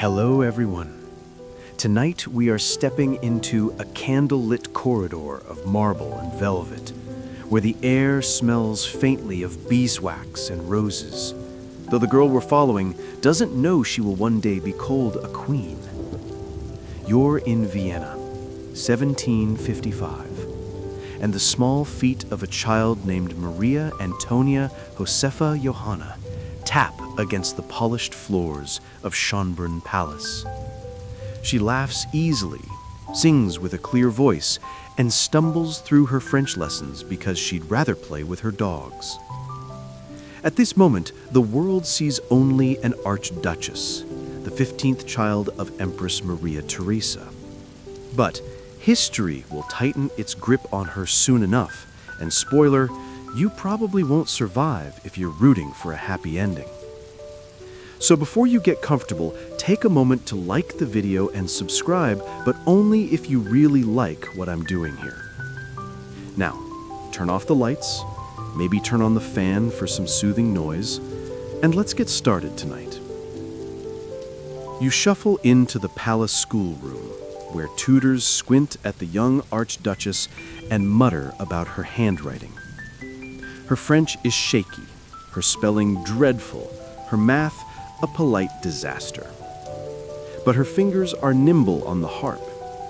Hello, everyone. Tonight we are stepping into a candlelit corridor of marble and velvet, where the air smells faintly of beeswax and roses, though the girl we're following doesn't know she will one day be called a queen. You're in Vienna, 1755, and the small feet of a child named Marie Antoinette Josefa Johanna tap against the polished floors of Schönbrunn Palace. She laughs easily, sings with a clear voice, and stumbles through her French lessons because she'd rather play with her dogs. At this moment, the world sees only an Archduchess, the 15th child of Empress Maria Theresa. But history will tighten its grip on her soon enough, and spoiler, you probably won't survive if you're rooting for a happy ending. So before you get comfortable, take a moment to like the video and subscribe, but only if you really like what I'm doing here. Now, turn off the lights, maybe turn on the fan for some soothing noise, and let's get started tonight. You shuffle into the palace schoolroom, where tutors squint at the young Archduchess and mutter about her handwriting. Her French is shaky, her spelling dreadful, her math a polite disaster. But her fingers are nimble on the harp,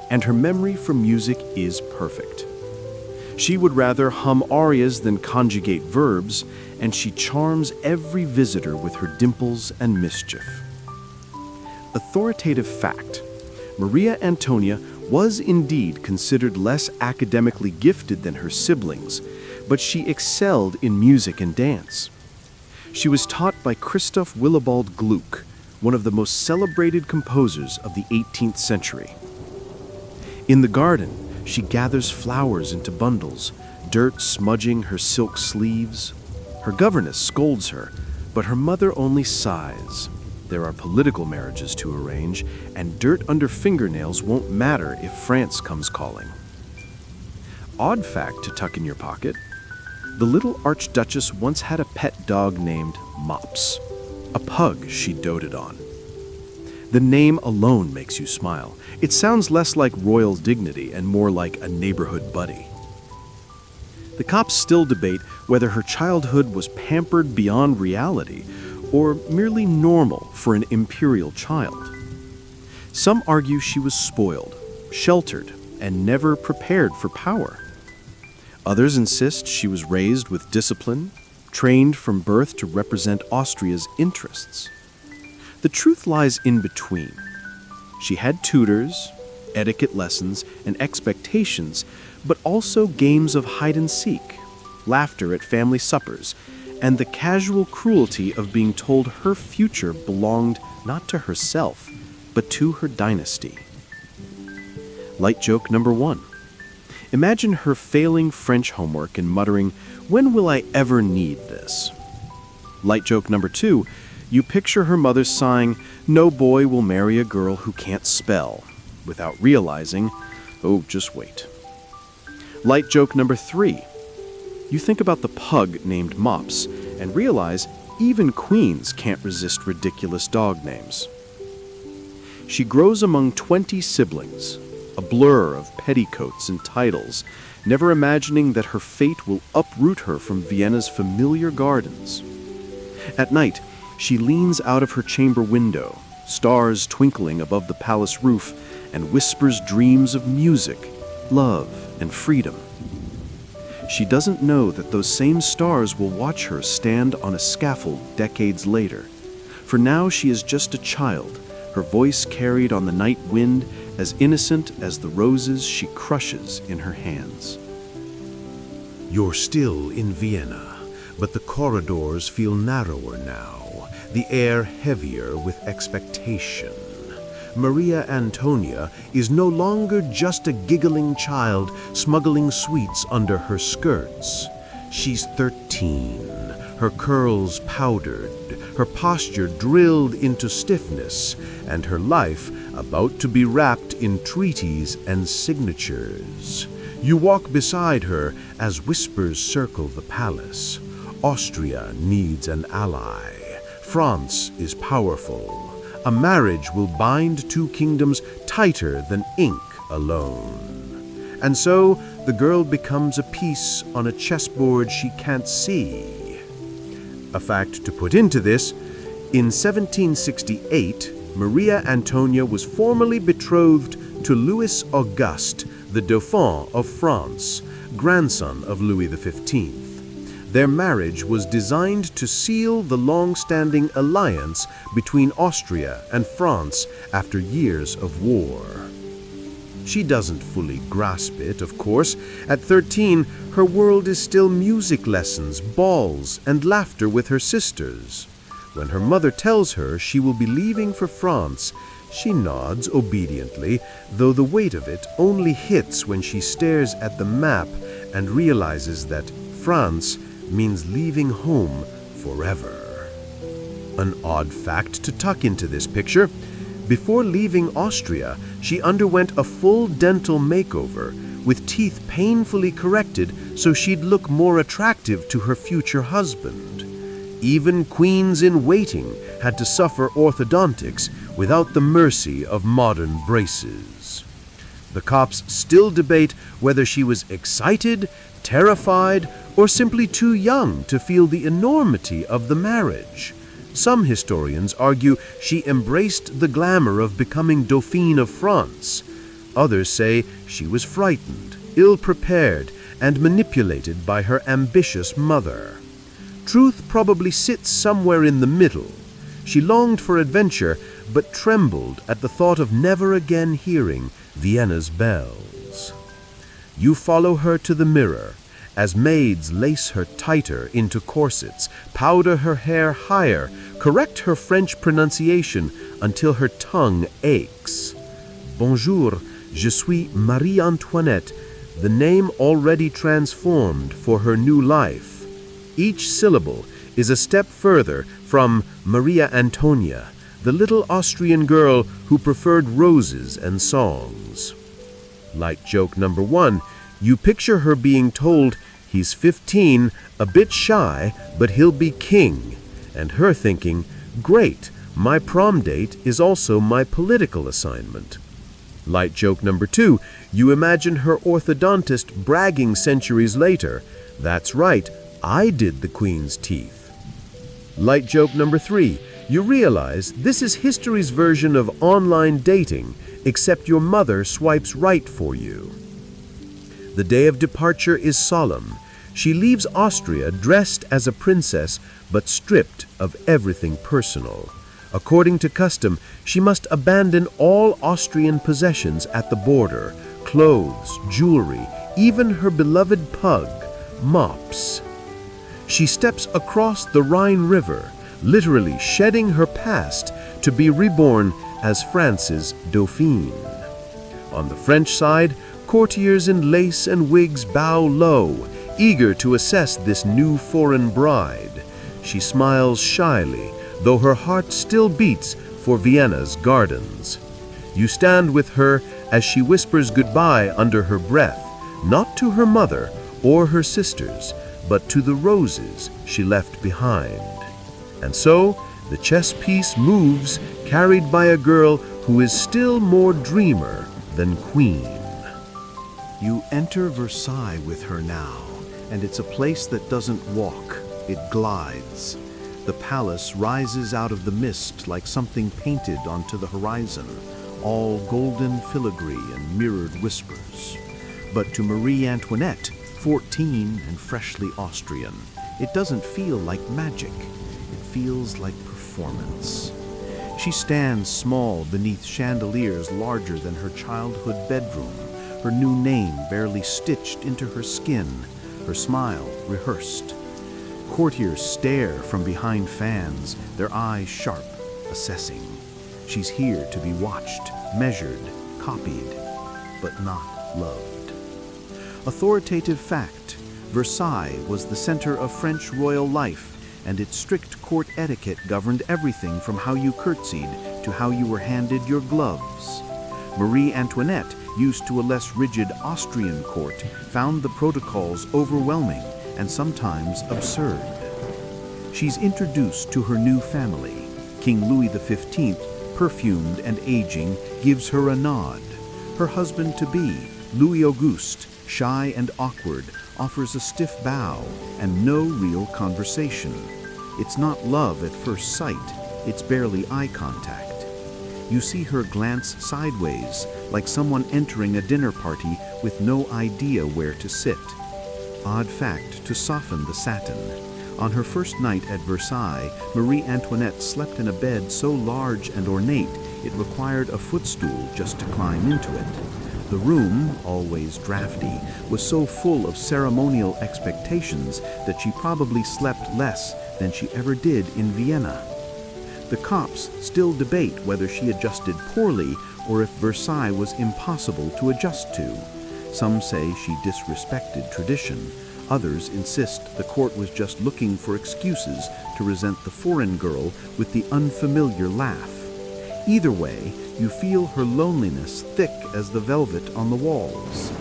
and her memory for music is perfect. She would rather hum arias than conjugate verbs, and she charms every visitor with her dimples and mischief. Authoritative fact: Marie Antoinette was indeed considered less academically gifted than her siblings, but she excelled in music and dance. She was taught by Christoph Willibald Gluck, one of the most celebrated composers of the 18th century. In the garden, she gathers flowers into bundles, dirt smudging her silk sleeves. Her governess scolds her, but her mother only sighs. There are political marriages to arrange, and dirt under fingernails won't matter if France comes calling. Odd fact to tuck in your pocket: the little Archduchess once had a pet dog named Mops, a pug she doted on. The name alone makes you smile. It sounds less like royal dignity and more like a neighborhood buddy. The cops still debate whether her childhood was pampered beyond reality or merely normal for an imperial child. Some argue she was spoiled, sheltered, and never prepared for power. Others insist she was raised with discipline, trained from birth to represent Austria's interests. The truth lies in between. She had tutors, etiquette lessons, and expectations, but also games of hide and seek, laughter at family suppers, and the casual cruelty of being told her future belonged not to herself, but to her dynasty. Light joke number 1. Imagine her failing French homework and muttering, "When will I ever need this?" Light joke number 2. You picture her mother sighing, "No boy will marry a girl who can't spell," without realizing, "Oh, just wait." Light joke number 3. You think about the pug named Mops and realize even queens can't resist ridiculous dog names. She grows among 20 siblings, a blur of petticoats and titles, never imagining that her fate will uproot her from Vienna's familiar gardens. At night, she leans out of her chamber window, stars twinkling above the palace roof, and whispers dreams of music, love, and freedom. She doesn't know that those same stars will watch her stand on a scaffold decades later. For now she is just a child, her voice carried on the night wind, as innocent as the roses she crushes in her hands. You're still in Vienna, but the corridors feel narrower now, the air heavier with expectation. Marie Antoinette is no longer just a giggling child smuggling sweets under her skirts. She's 13, her curls powdered, her posture drilled into stiffness, and her life about to be wrapped in treaties and signatures. You walk beside her as whispers circle the palace. Austria needs an ally. France is powerful. A marriage will bind two kingdoms tighter than ink alone. And so the girl becomes a piece on a chessboard she can't see. A fact to put into this, in 1768, Maria Antonia was formally betrothed to Louis Auguste, the Dauphin of France, grandson of Louis XV. Their marriage was designed to seal the long-standing alliance between Austria and France after years of war. She doesn't fully grasp it, of course. At 13, her world is still music lessons, balls, and laughter with her sisters. When her mother tells her she will be leaving for France, she nods obediently, though the weight of it only hits when she stares at the map and realizes that France means leaving home forever. An odd fact to tuck into this picture: before leaving Austria, she underwent a full dental makeover, with teeth painfully corrected so she'd look more attractive to her future husband. Even queens in waiting had to suffer orthodontics without the mercy of modern braces. The cops still debate whether she was excited, terrified, or simply too young to feel the enormity of the marriage. Some historians argue she embraced the glamour of becoming Dauphine of France. Others say she was frightened, ill-prepared, and manipulated by her ambitious mother. Truth probably sits somewhere in the middle. She longed for adventure, but trembled at the thought of never again hearing Vienna's bells. You follow her to the mirror, as maids lace her tighter into corsets, powder her hair higher, correct her French pronunciation until her tongue aches. Bonjour, je suis Marie Antoinette, the name already transformed for her new life. Each syllable is a step further from Maria Antonia, the little Austrian girl who preferred roses and songs. Light joke number 1, you picture her being told he's 15, a bit shy, but he'll be king, and her thinking, great, my prom date is also my political assignment. Light joke number 2, you imagine her orthodontist bragging centuries later, that's right, I did the queen's teeth. Light joke number 3, you realize this is history's version of online dating, except your mother swipes right for you. The day of departure is solemn. She leaves Austria dressed as a princess, but stripped of everything personal. According to custom, she must abandon all Austrian possessions at the border: clothes, jewelry, even her beloved pug, Mops. She steps across the Rhine River, literally shedding her past to be reborn as France's Dauphine. On the French side, courtiers in lace and wigs bow low, eager to assess this new foreign bride. She smiles shyly, though her heart still beats for Vienna's gardens. You stand with her as she whispers goodbye under her breath, not to her mother or her sisters, but to the roses she left behind. And so, the chess piece moves, carried by a girl who is still more dreamer than queen. You enter Versailles with her now, and it's a place that doesn't walk, it glides. The palace rises out of the mist like something painted onto the horizon, all golden filigree and mirrored whispers. But to Marie Antoinette, 14 and freshly Austrian, it doesn't feel like magic. It feels like performance. She stands small beneath chandeliers larger than her childhood bedroom, her new name barely stitched into her skin, her smile rehearsed. Courtiers stare from behind fans, their eyes sharp, assessing. She's here to be watched, measured, copied, but not loved. Authoritative fact: Versailles was the center of French royal life, and its strict court etiquette governed everything from how you curtsied to how you were handed your gloves. Marie Antoinette, used to a less rigid Austrian court, found the protocols overwhelming and sometimes absurd. She's introduced to her new family: King Louis XV, perfumed and aging, gives her a nod. Her husband-to-be, Louis Auguste, shy and awkward, offers a stiff bow and no real conversation. It's not love at first sight, it's barely eye contact. You see her glance sideways, like someone entering a dinner party with no idea where to sit. Odd fact to soften the satin. On her first night at Versailles, Marie Antoinette slept in a bed so large and ornate it required a footstool just to climb into it. The room, always drafty, was so full of ceremonial expectations that she probably slept less than she ever did in Vienna. The cops still debate whether she adjusted poorly or if Versailles was impossible to adjust to. Some say she disrespected tradition. Others insist the court was just looking for excuses to resent the foreign girl with the unfamiliar laugh. Either way, you feel her loneliness thick as the velvet on the walls.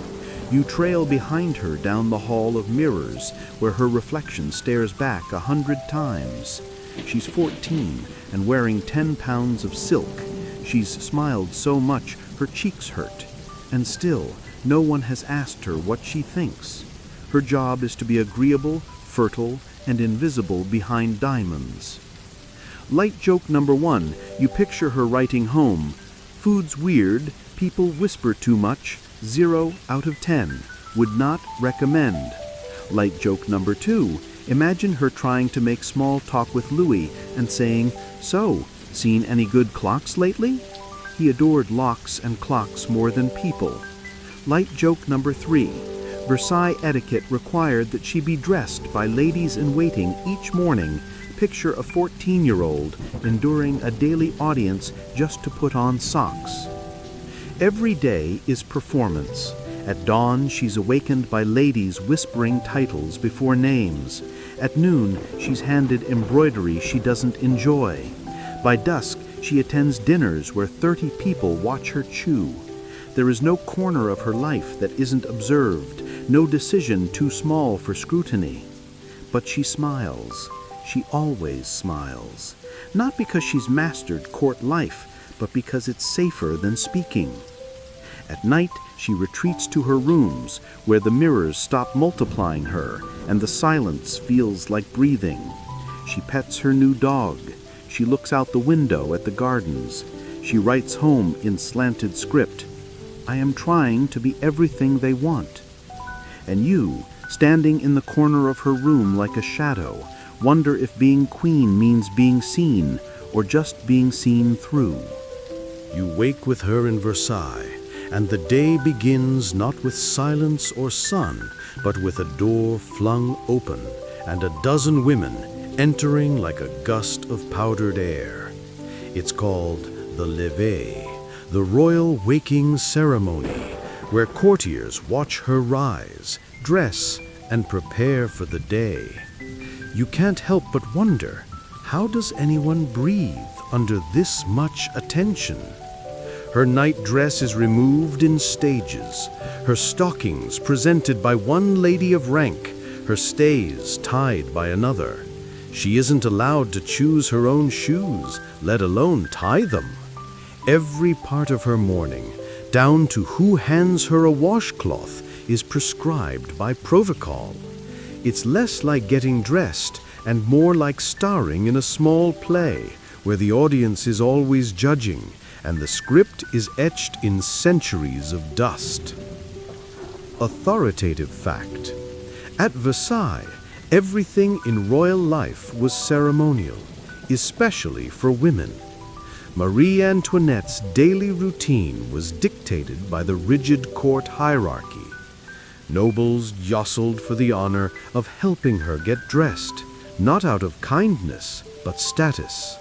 You trail behind her down the hall of mirrors, where her reflection stares back 100 times. She's 14 and wearing 10 pounds of silk. She's smiled so much her cheeks hurt. And still, no one has asked her what she thinks. Her job is to be agreeable, fertile, and invisible behind diamonds. Light joke number 1, you picture her writing home. Food's weird, people whisper too much, 0 out of 10. Would not recommend. Light joke number 2, imagine her trying to make small talk with Louis and saying, "So, seen any good clocks lately?" He adored locks and clocks more than people. Light joke number 3, Versailles etiquette required that she be dressed by ladies-in-waiting each morning. Picture a 14-year-old enduring a daily audience just to put on socks. Every day is performance. At dawn, she's awakened by ladies whispering titles before names. At noon, she's handed embroidery she doesn't enjoy. By dusk, she attends dinners where 30 people watch her chew. There is no corner of her life that isn't observed, no decision too small for scrutiny. But she smiles. She always smiles. Not because she's mastered court life, but because it's safer than speaking. At night, she retreats to her rooms, where the mirrors stop multiplying her, and the silence feels like breathing. She pets her new dog. She looks out the window at the gardens. She writes home in slanted script, "I am trying to be everything they want." And you, standing in the corner of her room like a shadow, wonder if being queen means being seen, or just being seen through. You wake with her in Versailles, and the day begins not with silence or sun, but with a door flung open, and a dozen women entering like a gust of powdered air. It's called the levée, the royal waking ceremony, where courtiers watch her rise, dress, and prepare for the day. You can't help but wonder, how does anyone breathe under this much attention? Her night dress is removed in stages, her stockings presented by one lady of rank, her stays tied by another. She isn't allowed to choose her own shoes, let alone tie them. Every part of her mourning, down to who hands her a washcloth, is prescribed by protocol. It's less like getting dressed and more like starring in a small play, where the audience is always judging, and the script is etched in centuries of dust. Authoritative fact. At Versailles, everything in royal life was ceremonial, especially for women. Marie Antoinette's daily routine was dictated by the rigid court hierarchy. Nobles jostled for the honor of helping her get dressed, not out of kindness, but status.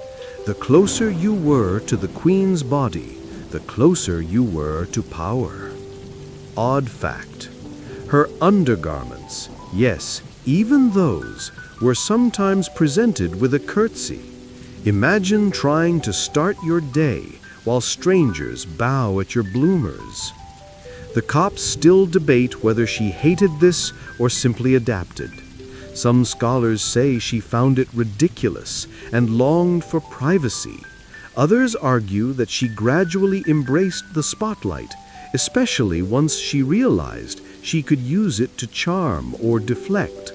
The closer you were to the queen's body, the closer you were to power. Odd fact. Her undergarments, yes, even those, were sometimes presented with a curtsy. Imagine trying to start your day while strangers bow at your bloomers. The cops still debate whether she hated this or simply adapted. Some scholars say she found it ridiculous and longed for privacy. Others argue that she gradually embraced the spotlight, especially once she realized she could use it to charm or deflect.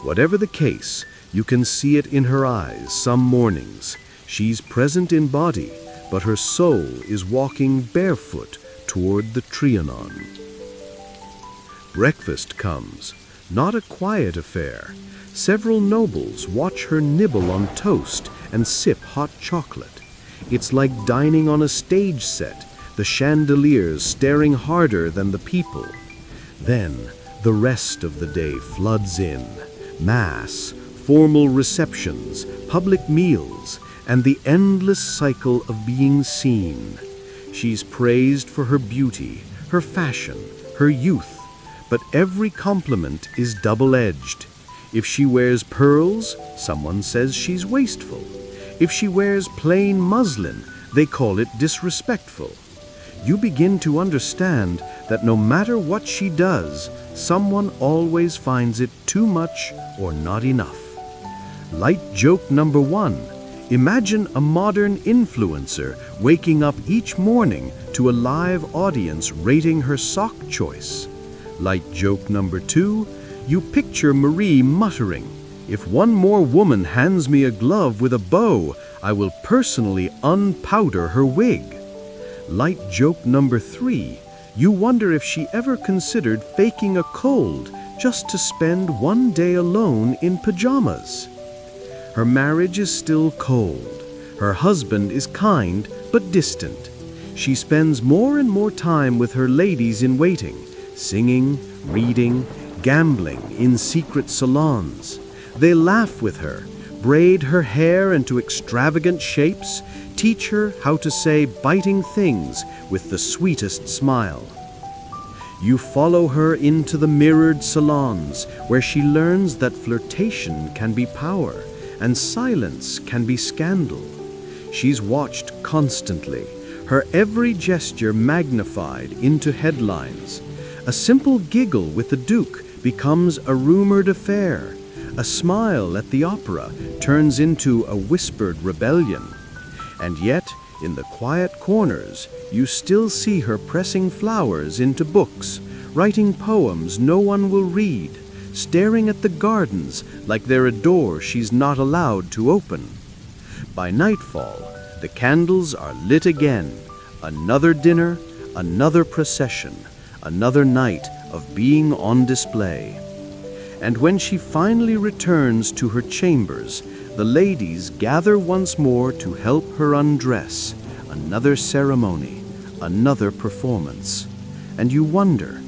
Whatever the case, you can see it in her eyes some mornings. She's present in body, but her soul is walking barefoot toward the Trianon. Breakfast comes, not a quiet affair. Several nobles watch her nibble on toast and sip hot chocolate. It's like dining on a stage set, the chandeliers staring harder than the people. Then, the rest of the day floods in. Mass, formal receptions, public meals, and the endless cycle of being seen. She's praised for her beauty, her fashion, her youth, but every compliment is double-edged. If she wears pearls, someone says she's wasteful. If she wears plain muslin, they call it disrespectful. You begin to understand that no matter what she does, someone always finds it too much or not enough. Light joke number 1. Imagine a modern influencer waking up each morning to a live audience rating her sock choice. Light joke number 2. You picture Marie muttering, "If one more woman hands me a glove with a bow, I will personally unpowder her wig." Light joke number 3. You wonder if she ever considered faking a cold just to spend one day alone in pajamas. Her marriage is still cold. Her husband is kind but distant. She spends more and more time with her ladies-in-waiting, singing, reading, gambling in secret salons. They laugh with her, braid her hair into extravagant shapes, teach her how to say biting things with the sweetest smile. You follow her into the mirrored salons, where she learns that flirtation can be power, and silence can be scandal. She's watched constantly, her every gesture magnified into headlines. A simple giggle with the Duke becomes a rumored affair. A smile at the opera turns into a whispered rebellion. And yet, in the quiet corners, you still see her pressing flowers into books, writing poems no one will read, staring at the gardens like they're a door she's not allowed to open. By nightfall, the candles are lit again. Another dinner, another procession, another night of being on display. And when she finally returns to her chambers, the ladies gather once more to help her undress. Another ceremony, another performance. And you wonder,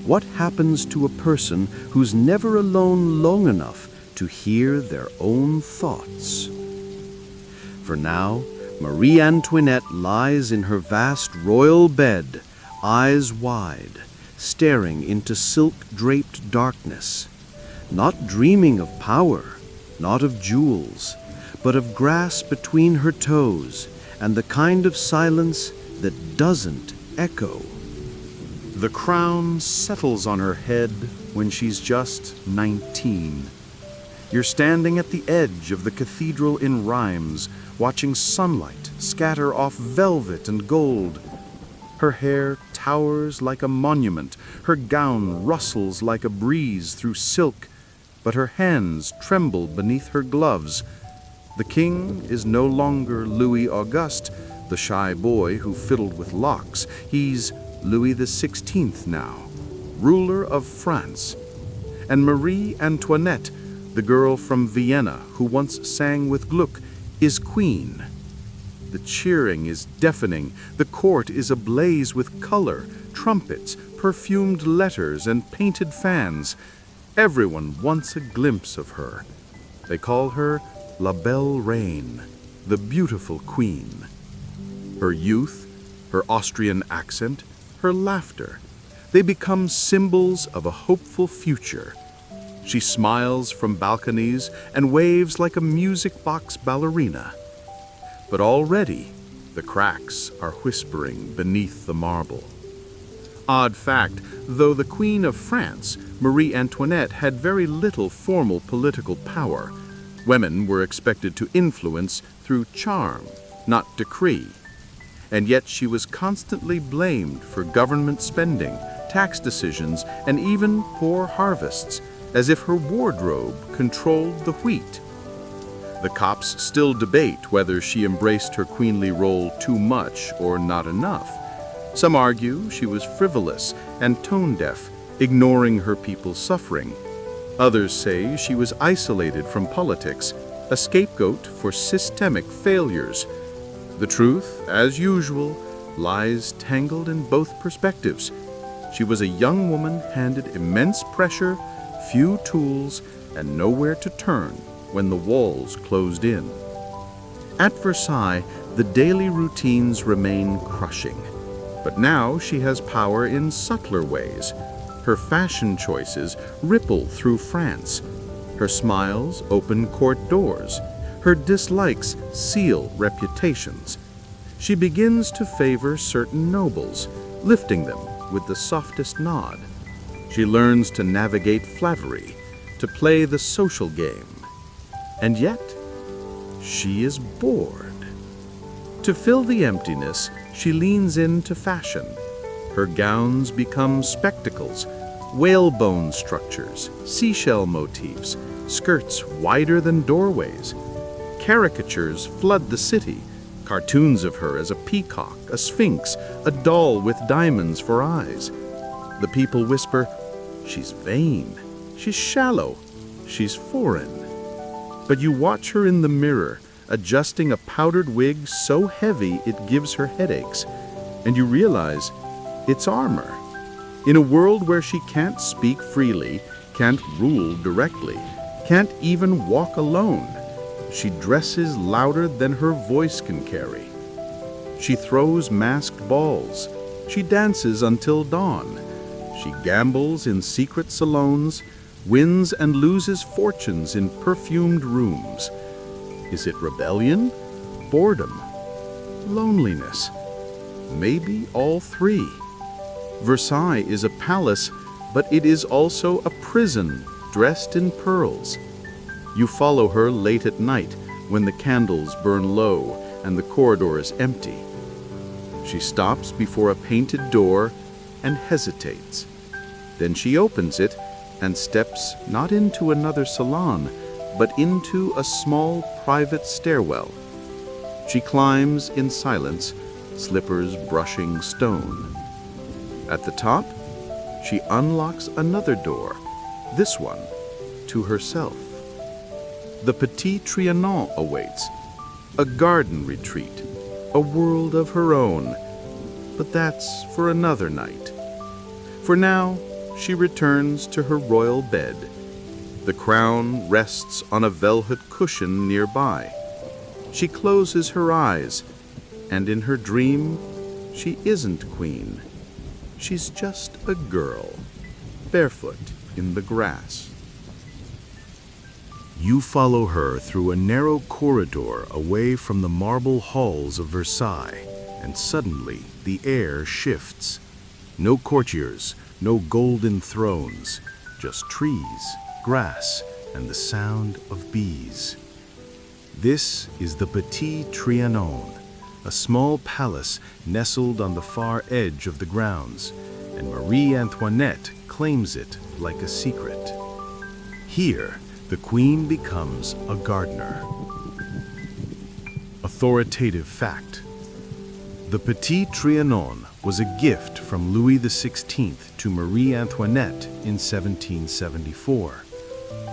what happens to a person who's never alone long enough to hear their own thoughts? For now, Marie Antoinette lies in her vast royal bed, eyes wide, staring into silk-draped darkness, not dreaming of power, not of jewels, but of grass between her toes and the kind of silence that doesn't echo. The crown settles on her head when she's just 19. You're standing at the edge of the cathedral in Reims, watching sunlight scatter off velvet and gold. Her hair towers like a monument, her gown rustles like a breeze through silk, but her hands tremble beneath her gloves. The king is no longer Louis Auguste, the shy boy who fiddled with locks. He's Louis XVI now, ruler of France. And Marie Antoinette, the girl from Vienna who once sang with Gluck, is queen. The cheering is deafening. The court is ablaze with color, trumpets, perfumed letters, and painted fans. Everyone wants a glimpse of her. They call her La Belle Reine, the beautiful queen. Her youth, her Austrian accent, her laughter, they become symbols of a hopeful future. She smiles from balconies and waves like a music box ballerina. But already, the cracks are whispering beneath the marble. Odd fact, though the Queen of France, Marie Antoinette, had very little formal political power, women were expected to influence through charm, not decree. And yet she was constantly blamed for government spending, tax decisions, and even poor harvests, as if her wardrobe controlled the wheat. The cops still debate whether she embraced her queenly role too much or not enough. Some argue she was frivolous and tone-deaf, ignoring her people's suffering. Others say she was isolated from politics, a scapegoat for systemic failures. The truth, as usual, lies tangled in both perspectives. She was a young woman handed immense pressure, few tools, and nowhere to turn when the walls closed in. At Versailles, the daily routines remain crushing. But now she has power in subtler ways. Her fashion choices ripple through France. Her smiles open court doors. Her dislikes seal reputations. She begins to favor certain nobles, lifting them with the softest nod. She learns to navigate flattery, to play the social game. And yet, she is bored. To fill the emptiness, she leans into fashion. Her gowns become spectacles, whalebone structures, seashell motifs, skirts wider than doorways. Caricatures flood the city, cartoons of her as a peacock, a sphinx, a doll with diamonds for eyes. The people whisper, "She's vain, she's shallow, she's foreign." But you watch her in the mirror, adjusting a powdered wig so heavy it gives her headaches, and you realize it's armor. In a world where she can't speak freely, can't rule directly, can't even walk alone, she dresses louder than her voice can carry. She throws masked balls. She dances until dawn. She gambles in secret salons, wins and loses fortunes in perfumed rooms. Is it rebellion? Boredom? Loneliness? Maybe all three. Versailles is a palace, but it is also a prison dressed in pearls. You follow her late at night when the candles burn low and the corridor is empty. She stops before a painted door and hesitates. Then she opens it and steps not into another salon, but into a small private stairwell. She climbs in silence, slippers brushing stone. At the top, she unlocks another door, this one, to herself. The Petit Trianon awaits, a garden retreat, a world of her own. But that's for another night. For now, she returns to her royal bed. The crown rests on a velvet cushion nearby. She closes her eyes, and in her dream, she isn't queen. She's just a girl, barefoot in the grass. You follow her through a narrow corridor away from the marble halls of Versailles, and suddenly the air shifts. No courtiers, no golden thrones, just trees, grass, and the sound of bees. This is the Petit Trianon, a small palace nestled on the far edge of the grounds, and Marie Antoinette claims it like a secret. Here, the queen becomes a gardener. Authoritative fact. The Petit Trianon was a gift from Louis XVI to Marie Antoinette in 1774.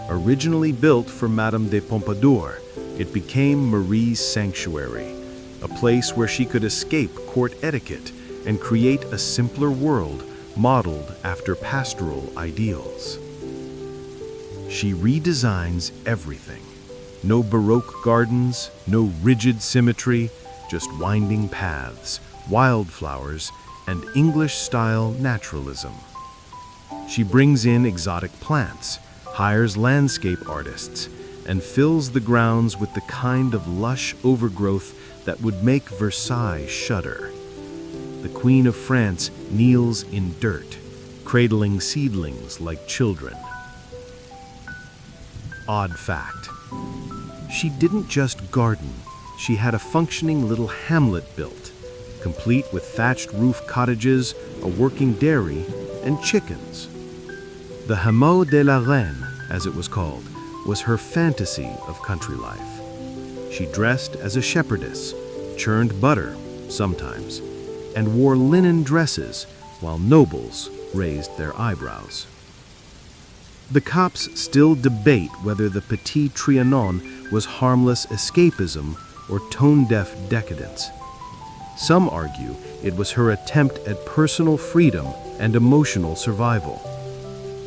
Originally built for Madame de Pompadour, it became Marie's sanctuary, a place where she could escape court etiquette and create a simpler world modeled after pastoral ideals. She redesigns everything. No Baroque gardens, no rigid symmetry, just winding paths, wildflowers, and English-style naturalism. She brings in exotic plants, hires landscape artists, and fills the grounds with the kind of lush overgrowth that would make Versailles shudder. The Queen of France kneels in dirt, cradling seedlings like children. Odd fact. She didn't just garden, she had a functioning little hamlet built, complete with thatched roof cottages, a working dairy, and chickens. The Hameau de la Reine, as it was called, was her fantasy of country life. She dressed as a shepherdess, churned butter, sometimes, and wore linen dresses while nobles raised their eyebrows. The cops still debate whether the Petit Trianon was harmless escapism or tone-deaf decadence. Some argue it was her attempt at personal freedom and emotional survival.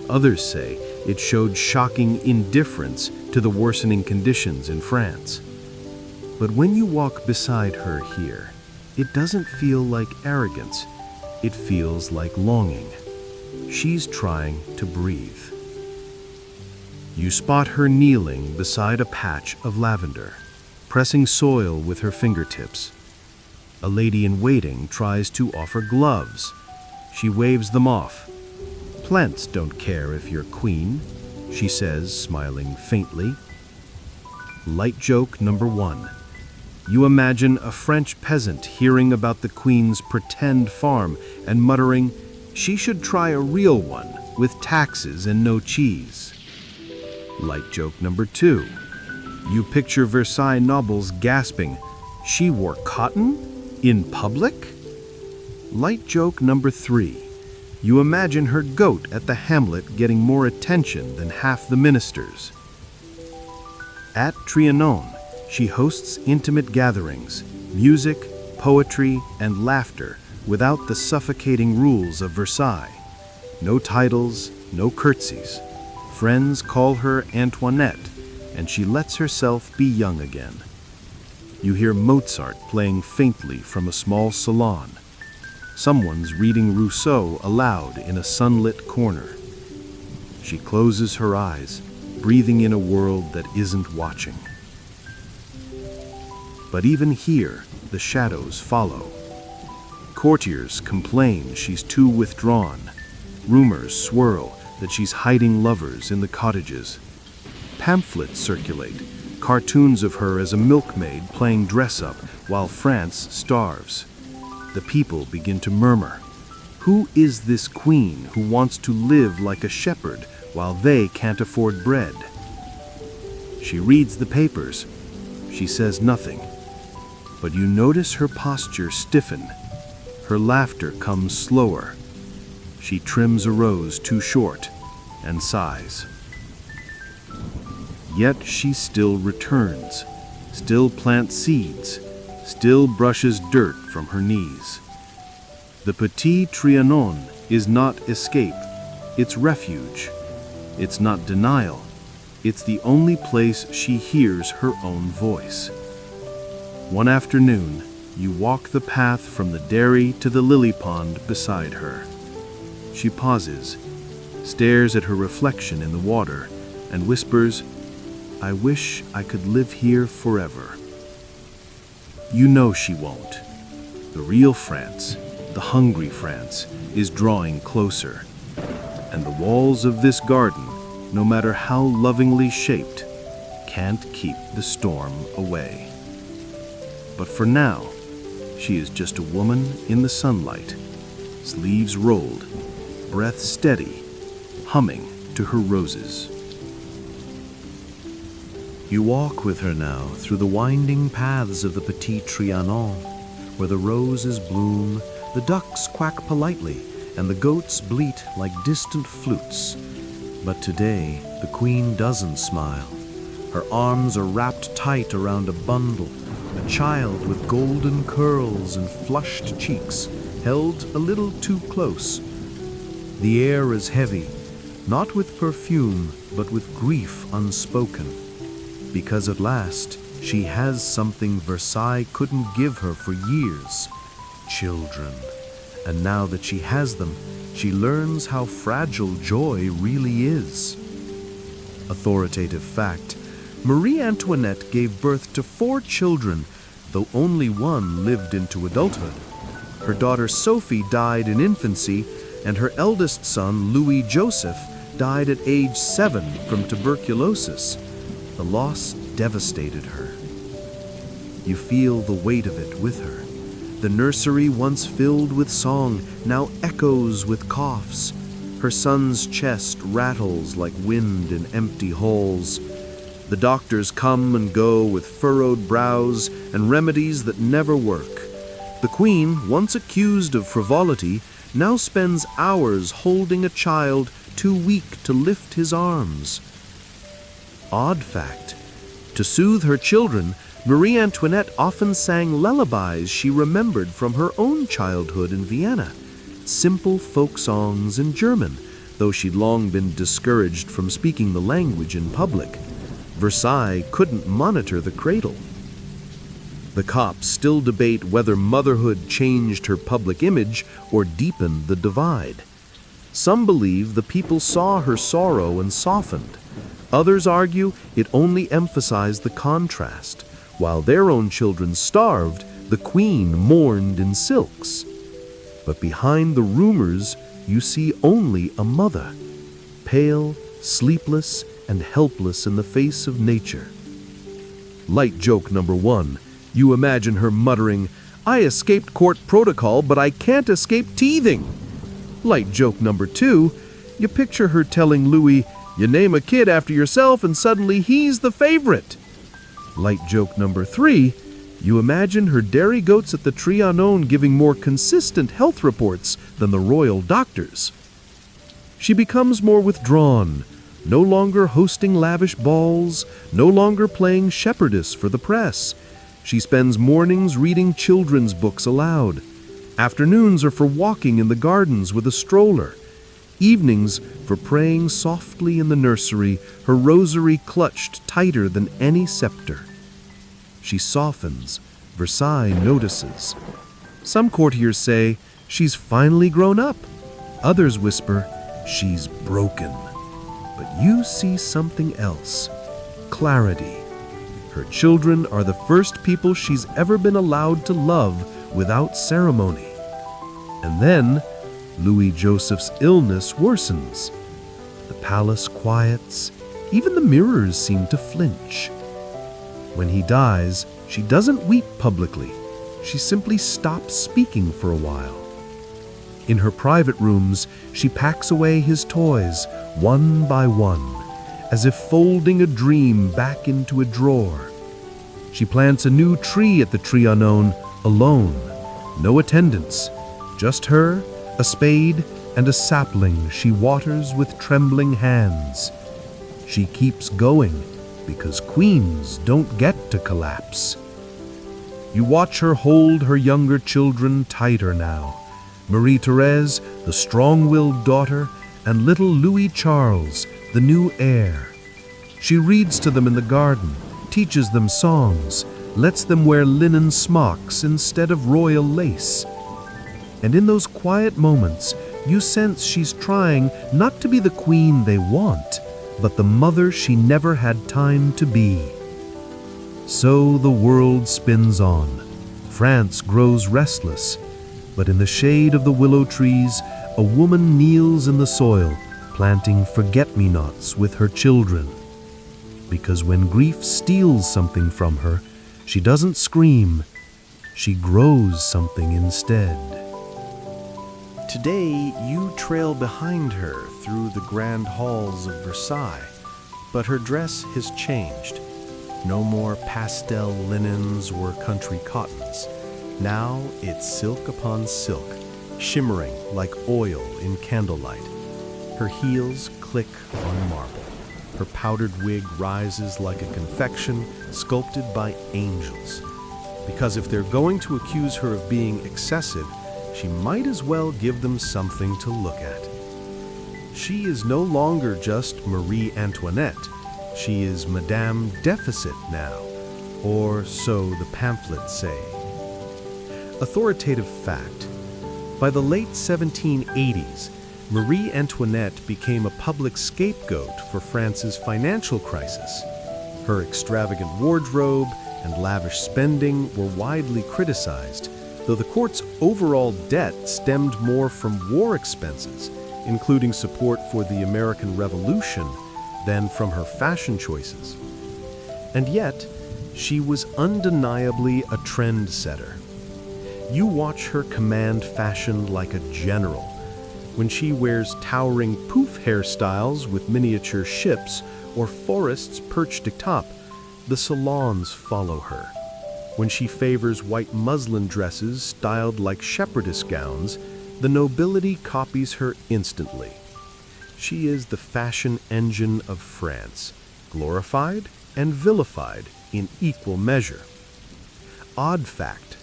Others say it showed shocking indifference to the worsening conditions in France. But when you walk beside her here, it doesn't feel like arrogance. It feels like longing. She's trying to breathe. You spot her kneeling beside a patch of lavender, pressing soil with her fingertips. A lady-in-waiting tries to offer gloves. She waves them off. "Plants don't care if you're queen," she says, smiling faintly. Light joke number 1. You imagine a French peasant hearing about the queen's pretend farm and muttering, "She should try a real one with taxes and no cheese." Light joke number 2. You picture Versailles nobles gasping, "She wore cotton? In public?" Light joke number 3. You imagine her goat at the hamlet getting more attention than half the ministers. At Trianon, she hosts intimate gatherings, music, poetry, and laughter without the suffocating rules of Versailles. No titles, no curtsies. Friends call her Antoinette, and she lets herself be young again. You hear Mozart playing faintly from a small salon. Someone's reading Rousseau aloud in a sunlit corner. She closes her eyes, breathing in a world that isn't watching. But even here, the shadows follow. Courtiers complain she's too withdrawn. Rumors swirl that she's hiding lovers in the cottages. Pamphlets circulate, cartoons of her as a milkmaid playing dress-up while France starves. The people begin to murmur. Who is this queen who wants to live like a shepherd while they can't afford bread? She reads the papers. She says nothing. But you notice her posture stiffen. Her laughter comes slower. She trims a rose too short and sighs. Yet she still returns, still plants seeds, still brushes dirt from her knees. The Petit Trianon is not escape, it's refuge. It's not denial, it's the only place she hears her own voice. One afternoon, you walk the path from the dairy to the lily pond beside her. She pauses, stares at her reflection in the water, and whispers, "I wish I could live here forever." You know she won't. The real France, the hungry France, is drawing closer. And the walls of this garden, no matter how lovingly shaped, can't keep the storm away. But for now, she is just a woman in the sunlight, sleeves rolled, breath steady, humming to her roses. You walk with her now through the winding paths of the Petit Trianon, where the roses bloom, the ducks quack politely, and the goats bleat like distant flutes. But today, the queen doesn't smile. Her arms are wrapped tight around a bundle, a child with golden curls and flushed cheeks, held a little too close. The air is heavy, not with perfume, but with grief unspoken. Because at last, she has something Versailles couldn't give her for years: children. And now that she has them, she learns how fragile joy really is. Authoritative fact: Marie Antoinette gave birth to 4 children, though only one lived into adulthood. Her daughter Sophie died in infancy, and her eldest son, Louis Joseph, died at age 7 from tuberculosis. The loss devastated her. You feel the weight of it with her. The nursery, once filled with song, now echoes with coughs. Her son's chest rattles like wind in empty halls. The doctors come and go with furrowed brows and remedies that never work. The queen, once accused of frivolity, now spends hours holding a child too weak to lift his arms. Odd fact, to soothe her children, Marie Antoinette often sang lullabies she remembered from her own childhood in Vienna, simple folk songs in German, though she'd long been discouraged from speaking the language in public. Versailles couldn't monitor the cradle. The cops still debate whether motherhood changed her public image or deepened the divide. Some believe the people saw her sorrow and softened. Others argue it only emphasized the contrast. While their own children starved, the queen mourned in silks. But behind the rumors, you see only a mother, pale, sleepless, and helpless in the face of nature. Light joke number 1. You imagine her muttering, "I escaped court protocol, but I can't escape teething." Light joke number 2. You picture her telling Louis, "You name a kid after yourself and suddenly he's the favorite." Light joke number 3. You imagine her dairy goats at the Trianon giving more consistent health reports than the royal doctors. She becomes more withdrawn, no longer hosting lavish balls, no longer playing shepherdess for the press. She spends mornings reading children's books aloud. Afternoons are for walking in the gardens with a stroller. Evenings for praying softly in the nursery, her rosary clutched tighter than any scepter. She softens. Versailles notices. Some courtiers say, "She's finally grown up." Others whisper, "She's broken." But you see something else. Clarity. Her children are the first people she's ever been allowed to love without ceremony. And then, Louis Joseph's illness worsens. The palace quiets. Even the mirrors seem to flinch. When he dies, she doesn't weep publicly. She simply stops speaking for a while. In her private rooms, she packs away his toys, one by one, as if folding a dream back into a drawer. She plants a new tree at the Trianon, alone. No attendants, just her, a spade, and a sapling she waters with trembling hands. She keeps going, because queens don't get to collapse. You watch her hold her younger children tighter now. Marie-Thérèse, the strong-willed daughter, and little Louis Charles, the new heir. She reads to them in the garden, teaches them songs, lets them wear linen smocks instead of royal lace. And in those quiet moments, you sense she's trying not to be the queen they want, but the mother she never had time to be. So the world spins on. France grows restless, but in the shade of the willow trees, a woman kneels in the soil, planting forget-me-nots with her children. Because when grief steals something from her, she doesn't scream, she grows something instead. Today, you trail behind her through the grand halls of Versailles, but her dress has changed. No more pastel linens or country cottons. Now it's silk upon silk, shimmering like oil in candlelight. Her heels click on marble. Her powdered wig rises like a confection sculpted by angels. Because if they're going to accuse her of being excessive, she might as well give them something to look at. She is no longer just Marie Antoinette. She is Madame Deficit now, or so the pamphlets say. Authoritative fact: by the late 1780s, Marie Antoinette became a public scapegoat for France's financial crisis. Her extravagant wardrobe and lavish spending were widely criticized, though the court's overall debt stemmed more from war expenses, including support for the American Revolution, than from her fashion choices. And yet, She was undeniably a trendsetter. You watch her command fashion like a general. When she wears towering poof hairstyles with miniature ships or forests perched atop, the salons follow her. When she favors white muslin dresses styled like shepherdess gowns, the nobility copies her instantly. She is the fashion engine of France, glorified and vilified in equal measure. Odd fact: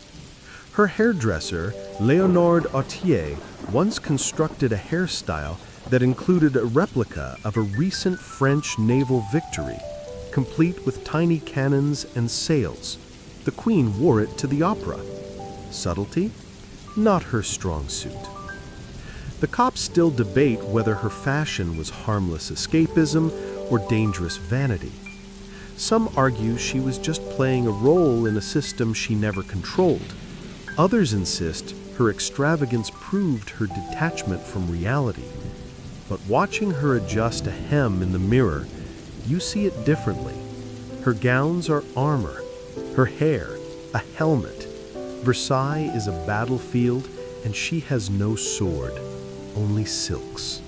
her hairdresser, Léonard Autier, once constructed a hairstyle that included a replica of a recent French naval victory, complete with tiny cannons and sails. The Queen wore it to the opera. Subtlety? Not her strong suit. The cops still debate whether her fashion was harmless escapism or dangerous vanity. Some argue she was just playing a role in a system she never controlled. Others insist her extravagance proved her detachment from reality. But watching her adjust a hem in the mirror, you see it differently. Her gowns are armor, her hair a helmet. Versailles is a battlefield, and she has no sword, only silks.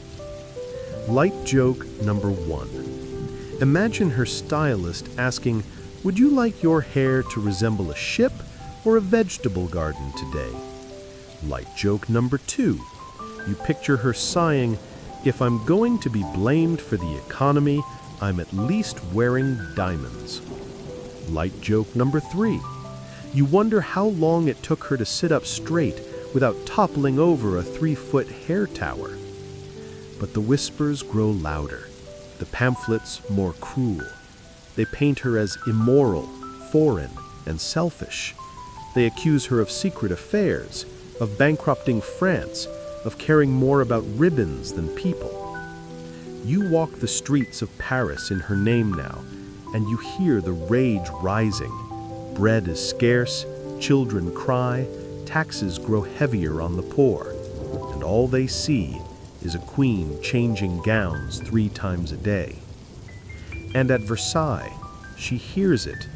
Light joke number 1. Imagine her stylist asking, "Would you like your hair to resemble a ship or a vegetable garden today?" Light joke number 2. You picture her sighing, "If I'm going to be blamed for the economy, I'm at least wearing diamonds." Light joke number 3. You wonder how long it took her to sit up straight without toppling over a 3-foot hair tower. But the whispers grow louder, the pamphlets more cruel. They paint her as immoral, foreign, and selfish. They accuse her of secret affairs, of bankrupting France, of caring more about ribbons than people. You walk the streets of Paris in her name now, and you hear the rage rising. Bread is scarce, children cry, taxes grow heavier on the poor, and all they see is a queen changing gowns 3 times a day. And at Versailles, she hears it.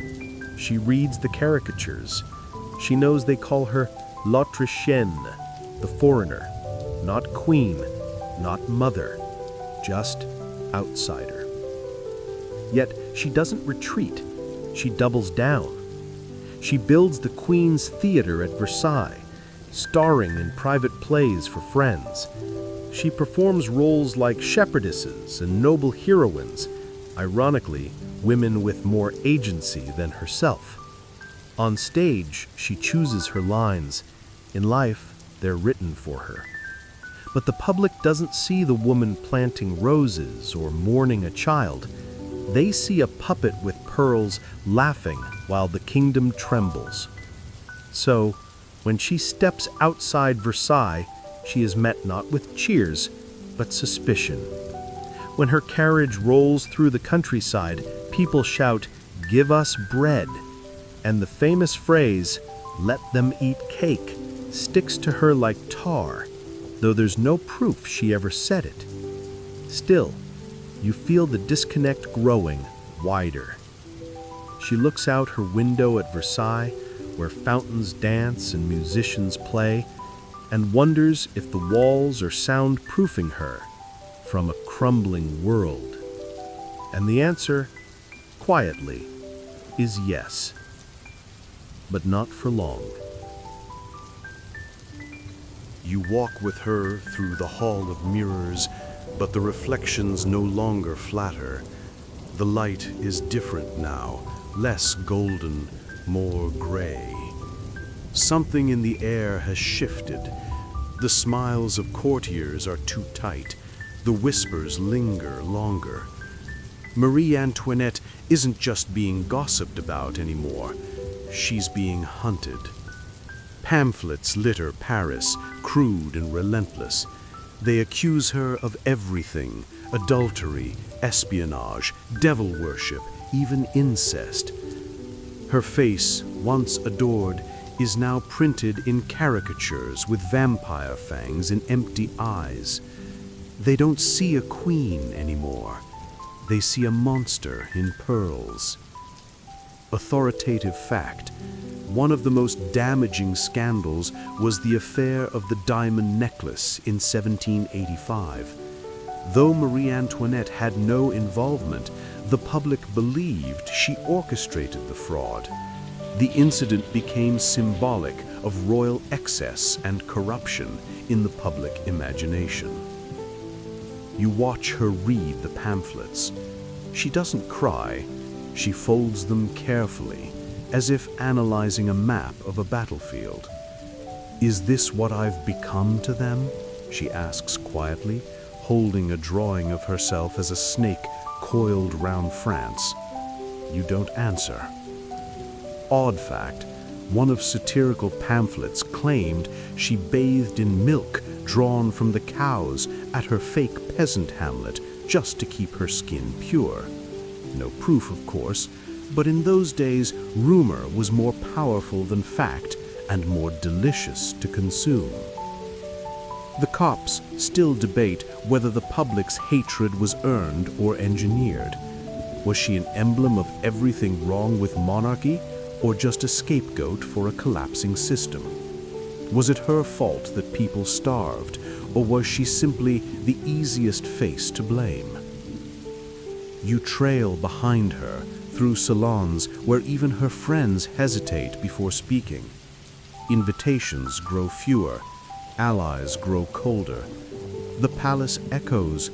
She reads the caricatures. She knows they call her l'Autrichienne, the foreigner, not queen, not mother, just outsider. Yet she doesn't retreat. She doubles down. She builds the Queen's Theatre at Versailles, starring in private plays for friends. She performs roles like shepherdesses and noble heroines, ironically, women with more agency than herself. On stage, she chooses her lines. In life, they're written for her. But the public doesn't see the woman planting roses or mourning a child. They see a puppet with pearls laughing while the kingdom trembles. So, when she steps outside Versailles, she is met not with cheers, but suspicion. When her carriage rolls through the countryside, people shout, "Give us bread." And the famous phrase, "Let them eat cake," sticks to her like tar, though there's no proof she ever said it. Still, you feel the disconnect growing wider. She looks out her window at Versailles, where fountains dance and musicians play, and wonders if the walls are soundproofing her from a crumbling world. And the answer, quietly, is yes. But not for long. You walk with her through the hall of mirrors, but the reflections no longer flatter. The light is different now, less golden, more gray. Something in the air has shifted. The smiles of courtiers are too tight. The whispers linger longer. Marie Antoinette isn't just being gossiped about anymore. She's being hunted. Pamphlets litter Paris, crude and relentless. They accuse her of everything: adultery, espionage, devil worship, even incest. Her face, once adored, is now printed in caricatures with vampire fangs and empty eyes. They don't see a queen anymore. They see a monster in pearls. Authoritative fact. One of the most damaging scandals was the affair of the diamond necklace in 1785. Though Marie Antoinette had no involvement, the public believed she orchestrated the fraud. The incident became symbolic of royal excess and corruption in the public imagination. You watch her read the pamphlets. She doesn't cry. She folds them carefully, as if analyzing a map of a battlefield. "Is this what I've become to them?" she asks quietly, holding a drawing of herself as a snake coiled round France. You don't answer. Odd fact, one of satirical pamphlets claimed she bathed in milk drawn from the cows at her fake peasant hamlet just to keep her skin pure. No proof, of course, but in those days, rumor was more powerful than fact and more delicious to consume. The cops still debate whether the public's hatred was earned or engineered. Was she an emblem of everything wrong with monarchy, or just a scapegoat for a collapsing system? Was it her fault that people starved, or was she simply the easiest face to blame? You trail behind her through salons where even her friends hesitate before speaking. Invitations grow fewer, allies grow colder. The palace echoes.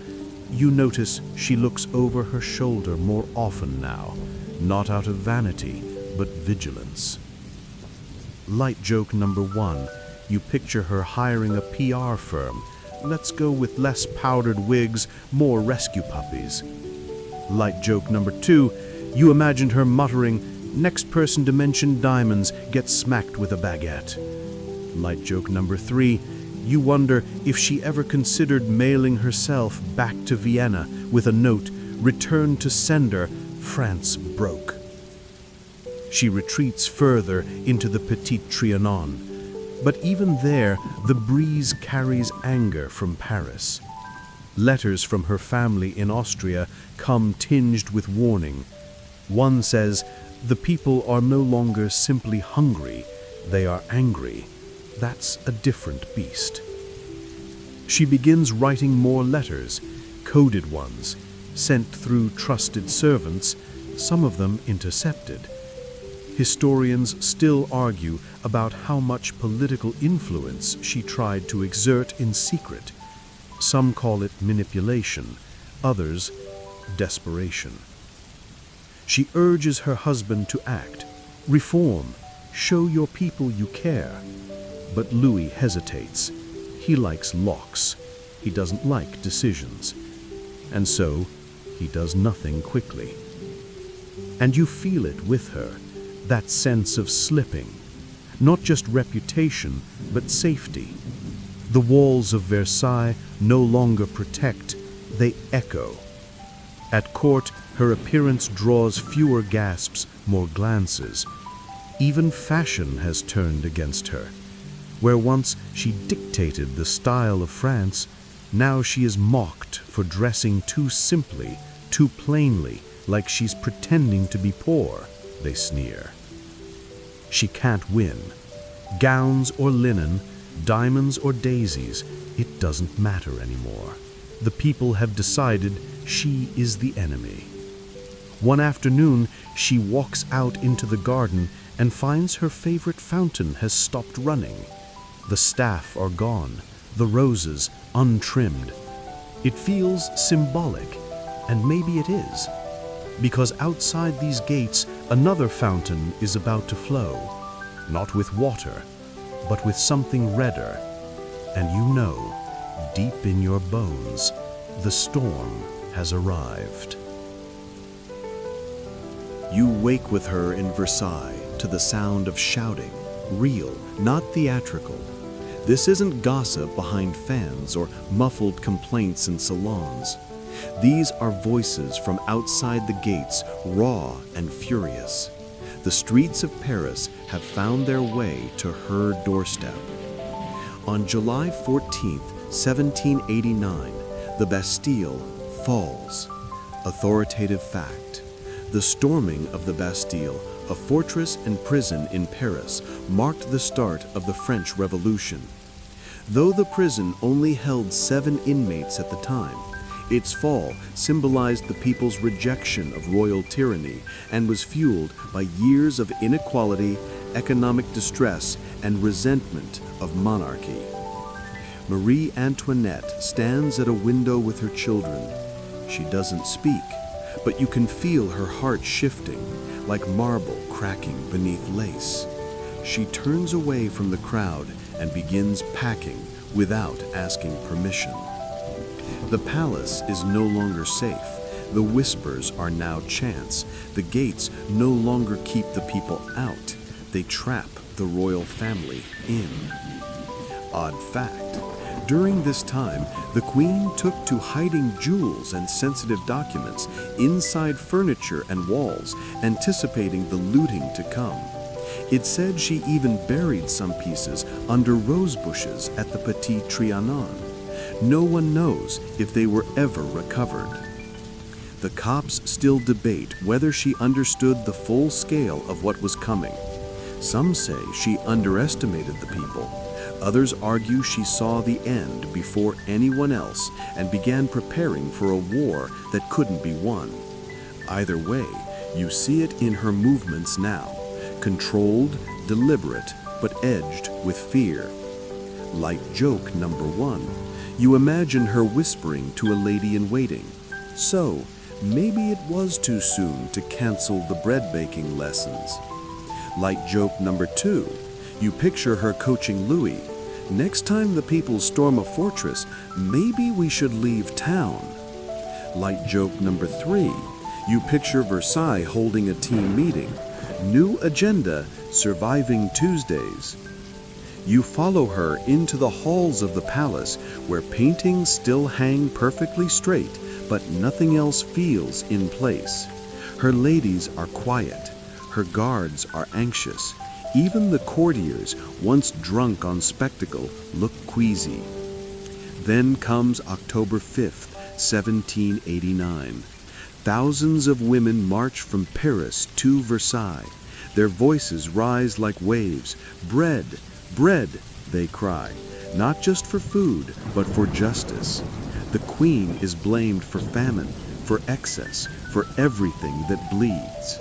You notice she looks over her shoulder more often now, not out of vanity, but vigilance. Light joke number 1, you picture her hiring a PR firm. Let's go with less powdered wigs, more rescue puppies. Light joke number 2, you imagined her muttering, "Next person to mention diamonds gets smacked with a baguette." Light joke number 3, you wonder if she ever considered mailing herself back to Vienna with a note, "Return to sender, France broke." She retreats further into the Petit Trianon, but even there the breeze carries anger from Paris. Letters from her family in Austria come tinged with warning. One says, "The people are no longer simply hungry, they are angry." That's a different beast. She begins writing more letters, coded ones, sent through trusted servants, some of them intercepted. Historians still argue about how much political influence she tried to exert in secret. Some call it manipulation, others desperation. She urges her husband to act, reform, show your people you care. But Louis hesitates. He likes locks. He doesn't like decisions. And so, he does nothing quickly. And you feel it with her, that sense of slipping. Not just reputation, but safety. The walls of Versailles no longer protect, they echo. At court, her appearance draws fewer gasps, more glances. Even fashion has turned against her. Where once she dictated the style of France, now she is mocked for dressing too simply, too plainly, like she's pretending to be poor, they sneer. She can't win. Gowns or linen, diamonds or daisies, it doesn't matter anymore. The people have decided she is the enemy. One afternoon, she walks out into the garden and finds her favorite fountain has stopped running. The staff are gone, the roses untrimmed. It feels symbolic, and maybe it is, because outside these gates, another fountain is about to flow, not with water, but with something redder. And you know, deep in your bones, the storm has arrived. You wake with her in Versailles to the sound of shouting, real, not theatrical. This isn't gossip behind fans or muffled complaints in salons. These are voices from outside the gates, raw and furious. The streets of Paris have found their way to her doorstep. On July 14, 1789, the Bastille falls. Authoritative fact. The storming of the Bastille a fortress and prison in Paris, marked the start of the French Revolution. Though the prison only held 7 inmates at the time, its fall symbolized the people's rejection of royal tyranny and was fueled by years of inequality, economic distress, and resentment of monarchy. Marie Antoinette stands at a window with her children. She doesn't speak, but you can feel her heart shifting, like marble cracking beneath lace. She turns away from the crowd and begins packing without asking permission. The palace is no longer safe. The whispers are now chants. The gates no longer keep the people out. They trap the royal family in. Odd fact, during this time, the Queen took to hiding jewels and sensitive documents inside furniture and walls, anticipating the looting to come. It said she even buried some pieces under rose bushes at the Petit Trianon. No one knows if they were ever recovered. The cops still debate whether she understood the full scale of what was coming. Some say she underestimated the people. Others argue she saw the end before anyone else and began preparing for a war that couldn't be won. Either way, you see it in her movements now, controlled, deliberate, but edged with fear. Like joke number 1, you imagine her whispering to a lady-in-waiting, "So, maybe it was too soon to cancel the bread-baking lessons." Like joke number 2, you picture her coaching Louis, "Next time the people storm a fortress, maybe we should leave town." Like joke number 3, you picture Versailles holding a team meeting, "New agenda, surviving Tuesdays." You follow her into the halls of the palace, where paintings still hang perfectly straight, but nothing else feels in place. Her ladies are quiet. Her guards are anxious. Even the courtiers, once drunk on spectacle, look queasy. Then comes October 5th, 1789. Thousands of women march from Paris to Versailles. Their voices rise like waves. "Bread, bread," they cry, not just for food, but for justice. The Queen is blamed for famine, for excess, for everything that bleeds.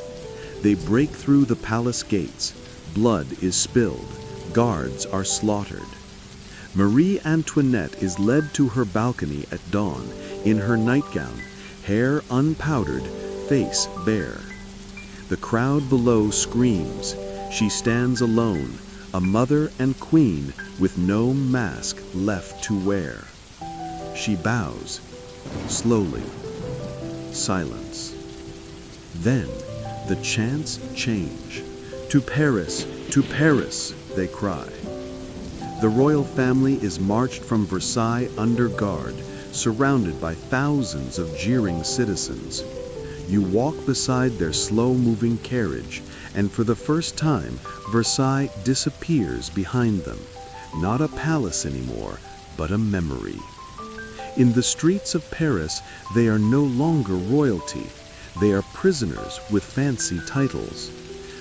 They break through the palace gates. Blood is spilled. Guards are slaughtered. Marie Antoinette is led to her balcony at dawn in her nightgown, hair unpowdered, face bare. The crowd below screams. She stands alone, a mother and queen with no mask left to wear. She bows, slowly. Silence. Then the chants change. "To Paris, to Paris," they cry. The royal family is marched from Versailles under guard, surrounded by thousands of jeering citizens. You walk beside their slow-moving carriage, and for the first time, Versailles disappears behind them. Not a palace anymore, but a memory. In the streets of Paris, they are no longer royalty. They are prisoners with fancy titles.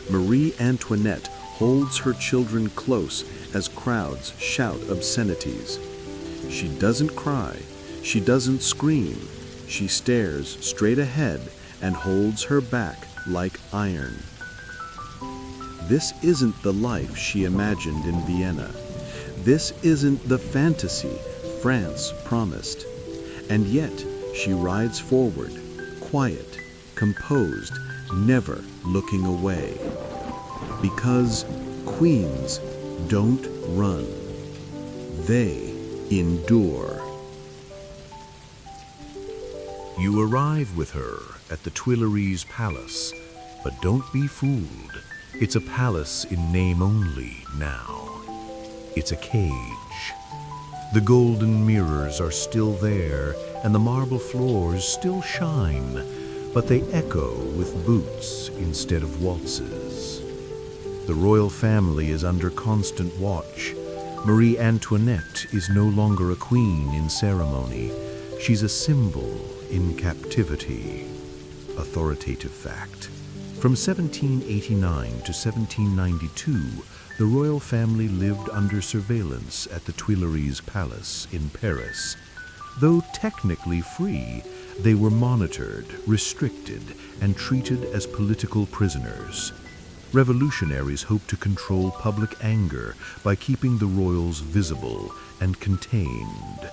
Marie Antoinette holds her children close as crowds shout obscenities. She doesn't cry. She doesn't scream. She stares straight ahead and holds her back like iron. This isn't the life she imagined in Vienna. This isn't the fantasy France promised. And yet, she rides forward, quiet, composed, never looking away. Because queens don't run. They endure. You arrive with her at the Tuileries Palace, but don't be fooled. It's a palace in name only now. It's a cage. The golden mirrors are still there, and the marble floors still shine, but they echo with boots instead of waltzes. The royal family is under constant watch. Marie Antoinette is no longer a queen in ceremony. She's a symbol in captivity. Authoritative fact. From 1789 to 1792, the royal family lived under surveillance at the Tuileries Palace in Paris. Though technically free, they were monitored, restricted, and treated as political prisoners. Revolutionaries hoped to control public anger by keeping the royals visible and contained.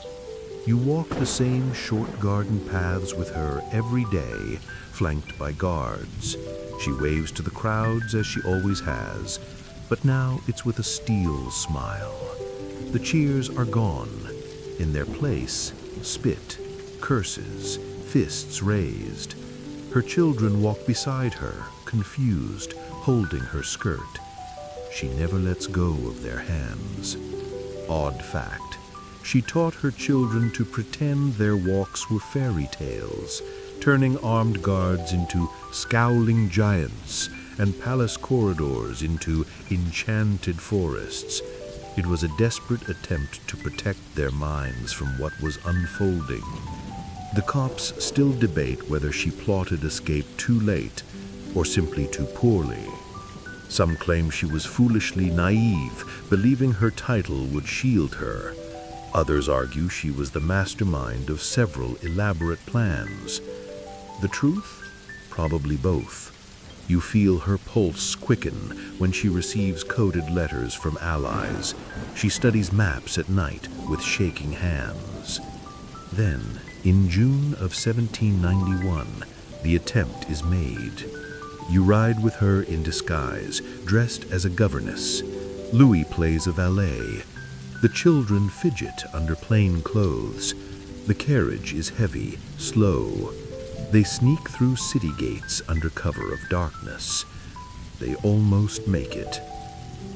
You walk the same short garden paths with her every day, flanked by guards. She waves to the crowds as she always has, but now it's with a steel smile. The cheers are gone. In their place, spit, curses, fists raised. Her children walk beside her, confused, holding her skirt. She never lets go of their hands. Odd fact, she taught her children to pretend their walks were fairy tales, turning armed guards into scowling giants and palace corridors into enchanted forests. It was a desperate attempt to protect their minds from what was unfolding. The cops still debate whether she plotted escape too late or simply too poorly. Some claim she was foolishly naive, believing her title would shield her. Others argue she was the mastermind of several elaborate plans. The truth? Probably both. You feel her pulse quicken when she receives coded letters from allies. She studies maps at night with shaking hands. Then, in June of 1791, the attempt is made. You ride with her in disguise, dressed as a governess. Louis plays a valet. The children fidget under plain clothes. The carriage is heavy, slow. They sneak through city gates under cover of darkness. They almost make it.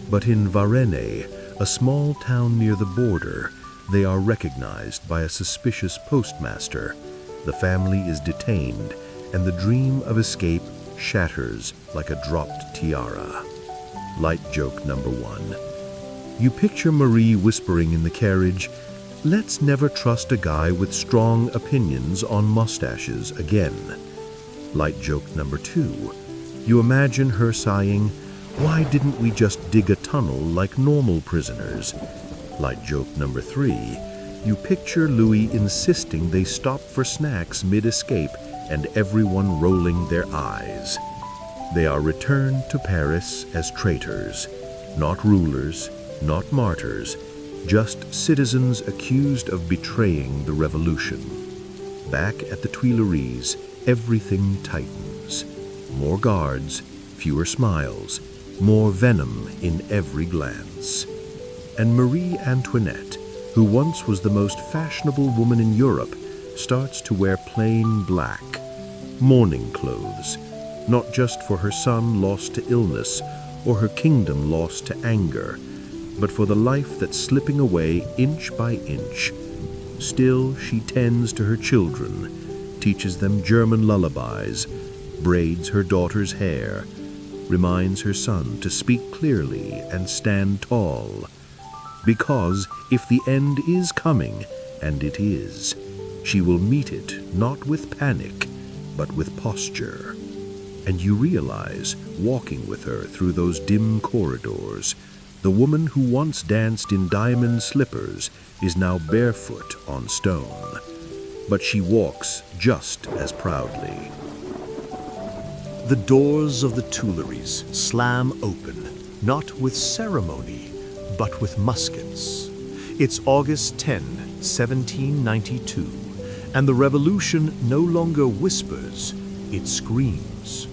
But in Varennes, a small town near the border, they are recognized by a suspicious postmaster. The family is detained, and the dream of escape shatters like a dropped tiara. Light joke number 1. You picture Marie whispering in the carriage, "Let's never trust a guy with strong opinions on mustaches again." Light joke number 2. You imagine her sighing, "Why didn't we just dig a tunnel like normal prisoners?" Light joke number 3. You picture Louis insisting they stop for snacks mid-escape and everyone rolling their eyes. They are returned to Paris as traitors, not rulers, not martyrs, just citizens accused of betraying the revolution. Back at the Tuileries, everything tightens. More guards, fewer smiles, more venom in every glance. And Marie Antoinette, who once was the most fashionable woman in Europe, starts to wear plain black, mourning clothes, not just for her son lost to illness or her kingdom lost to anger, but for the life that's slipping away inch by inch. Still, she tends to her children, teaches them German lullabies, braids her daughter's hair, reminds her son to speak clearly and stand tall. Because if the end is coming, and it is, she will meet it not with panic, but with posture. And you realize, walking with her through those dim corridors, the woman who once danced in diamond slippers is now barefoot on stone. But she walks just as proudly. The doors of the Tuileries slam open, not with ceremony, but with muskets. It's August 10, 1792, and the revolution no longer whispers, it screams.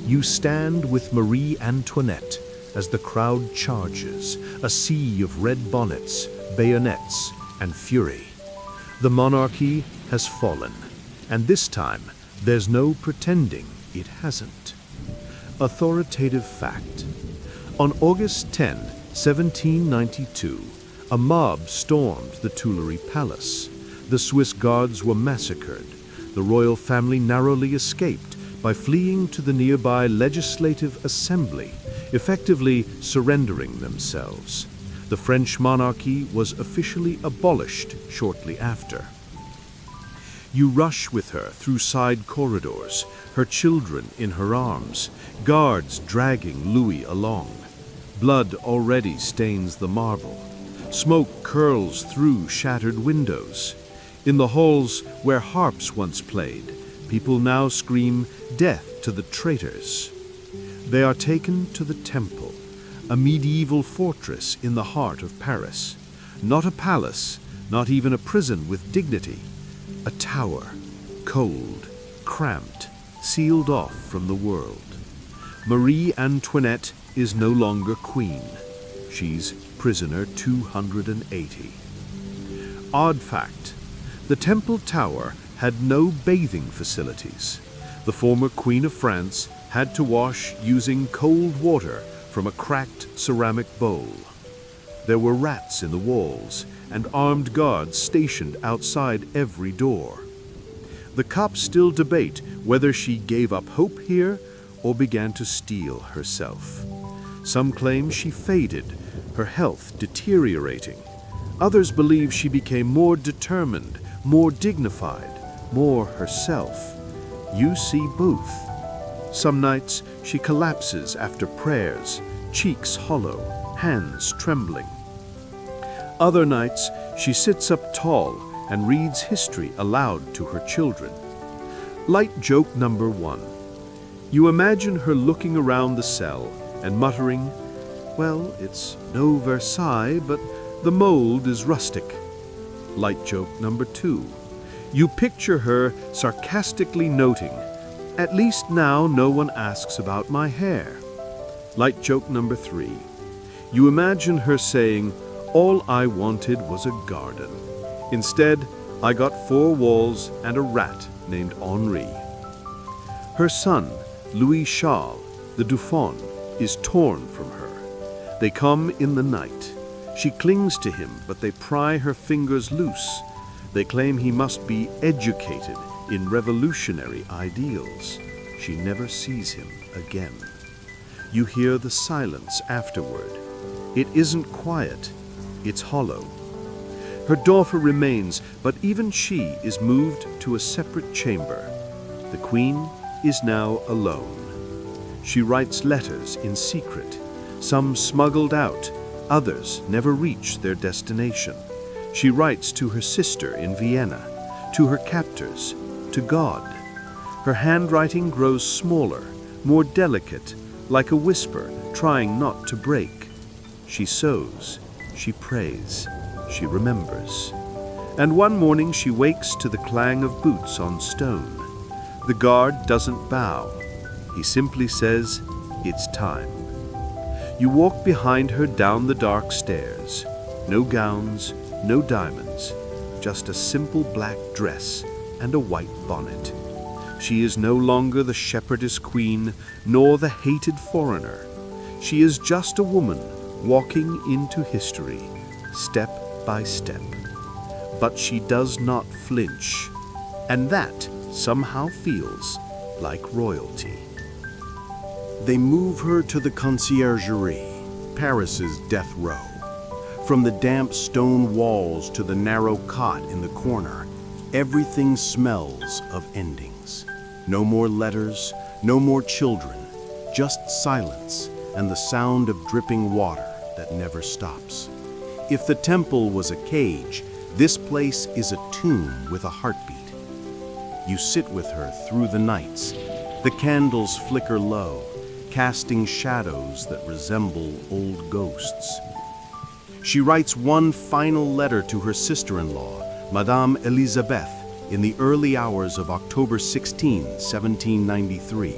You stand with Marie Antoinette as the crowd charges, a sea of red bonnets, bayonets, and fury. The monarchy has fallen, and this time there's no pretending it hasn't. Authoritative fact. On August 10, 1792, a mob stormed the Tuileries Palace. The Swiss guards were massacred. The royal family narrowly escaped by fleeing to the nearby Legislative Assembly, effectively surrendering themselves. The French monarchy was officially abolished shortly after. You rush with her through side corridors, her children in her arms, guards dragging Louis along. Blood already stains the marble. Smoke curls through shattered windows. In the halls where harps once played, people now scream, "Death to the traitors." They are taken to the temple, a medieval fortress in the heart of Paris. Not a palace, not even a prison with dignity. A tower, cold, cramped, sealed off from the world. Marie Antoinette is no longer queen. She's prisoner 280. Odd fact, the temple tower had no bathing facilities. The former Queen of France had to wash using cold water from a cracked ceramic bowl. There were rats in the walls and armed guards stationed outside every door. The cops still debate whether she gave up hope here or began to steal herself. Some claim she faded, her health deteriorating. Others believe she became more determined, more dignified, more herself. You see both. Some nights she collapses after prayers, cheeks hollow, hands trembling. Other nights she sits up tall and reads history aloud to her children. Light joke number 1. You imagine her looking around the cell and muttering, "Well, it's no Versailles, but the mold is rustic." Light joke number 2. You picture her sarcastically noting, "At least now no one asks about my hair." Light joke number 3. You imagine her saying, "All I wanted was a garden. Instead, I got 4 walls and a rat named Henri." Her son, Louis Charles, the Dauphine, is torn from her. They come in the night. She clings to him, but they pry her fingers loose. They claim he must be educated in revolutionary ideals. She never sees him again. You hear the silence afterward. It isn't quiet, it's hollow. Her daughter remains, but even she is moved to a separate chamber. The queen is now alone. She writes letters in secret, some smuggled out, others never reach their destination. She writes to her sister in Vienna, to her captors, to God. Her handwriting grows smaller, more delicate, like a whisper trying not to break. She sews, she prays, she remembers. And one morning she wakes to the clang of boots on stone. The guard doesn't bow. He simply says, "It's time." You walk behind her down the dark stairs. No gowns, no diamonds, just a simple black dress and a white bonnet. She is no longer the shepherdess queen, nor the hated foreigner. She is just a woman walking into history, step by step. But she does not flinch, and that somehow feels like royalty. They move her to the conciergerie, Paris's death row. From the damp stone walls to the narrow cot in the corner, everything smells of endings. No more letters, no more children, just silence and the sound of dripping water that never stops. If the temple was a cage, this place is a tomb with a heartbeat. You sit with her through the nights. The candles flicker low, casting shadows that resemble old ghosts. She writes one final letter to her sister-in-law, Madame Elisabeth, in the early hours of October 16, 1793.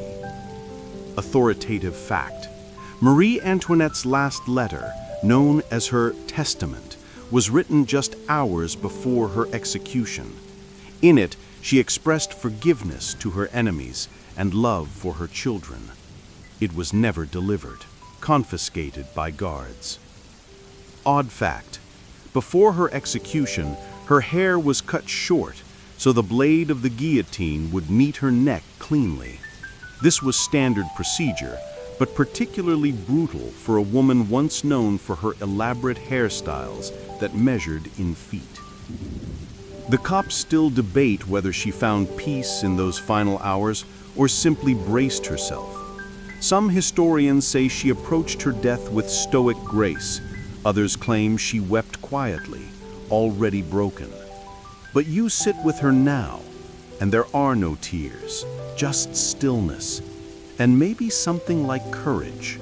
Authoritative fact. Marie Antoinette's last letter, known as her Testament, was written just hours before her execution. In it, she expressed forgiveness to her enemies and love for her children. It was never delivered, confiscated by guards. Odd fact. Before her execution, her hair was cut short, so the blade of the guillotine would meet her neck cleanly. This was standard procedure, but particularly brutal for a woman once known for her elaborate hairstyles that measured in feet. The cops still debate whether she found peace in those final hours or simply braced herself. Some historians say she approached her death with stoic grace. Others claim she wept quietly, already broken. But you sit with her now, and there are no tears, just stillness, and maybe something like courage.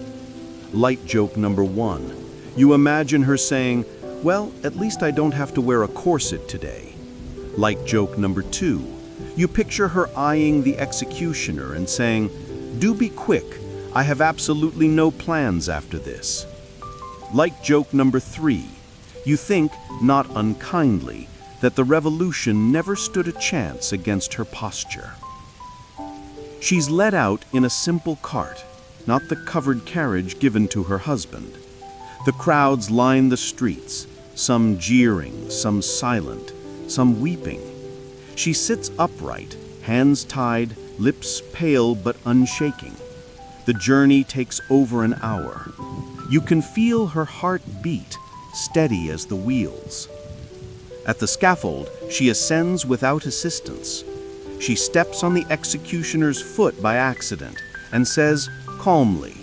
Light joke number 1. You imagine her saying, "Well, at least I don't have to wear a corset today." Light joke number 2. You picture her eyeing the executioner and saying, "Do be quick, I have absolutely no plans after this." Light joke number 3. You think, not unkindly, that the revolution never stood a chance against her posture. She's led out in a simple cart, not the covered carriage given to her husband. The crowds line the streets, some jeering, some silent, some weeping. She sits upright, hands tied, lips pale but unshaking. The journey takes over an hour. You can feel her heart beat, steady as the wheels. At the scaffold, she ascends without assistance. She steps on the executioner's foot by accident and says calmly,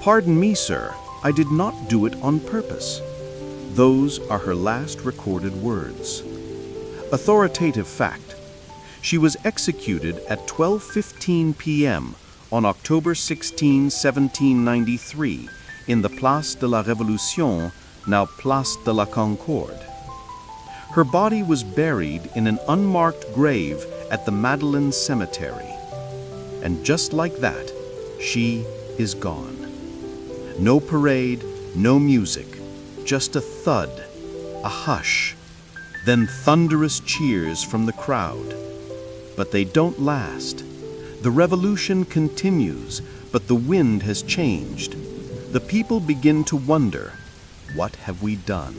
"Pardon me, sir, I did not do it on purpose." Those are her last recorded words. Authoritative fact: she was executed at 12:15 p.m. on October 16, 1793, in the Place de la Révolution, now Place de la Concorde. Her body was buried in an unmarked grave at the Madeleine Cemetery. And just like that, she is gone. No parade, no music, just a thud, a hush, then thunderous cheers from the crowd. But they don't last. The revolution continues, but the wind has changed. The people begin to wonder, what have we done?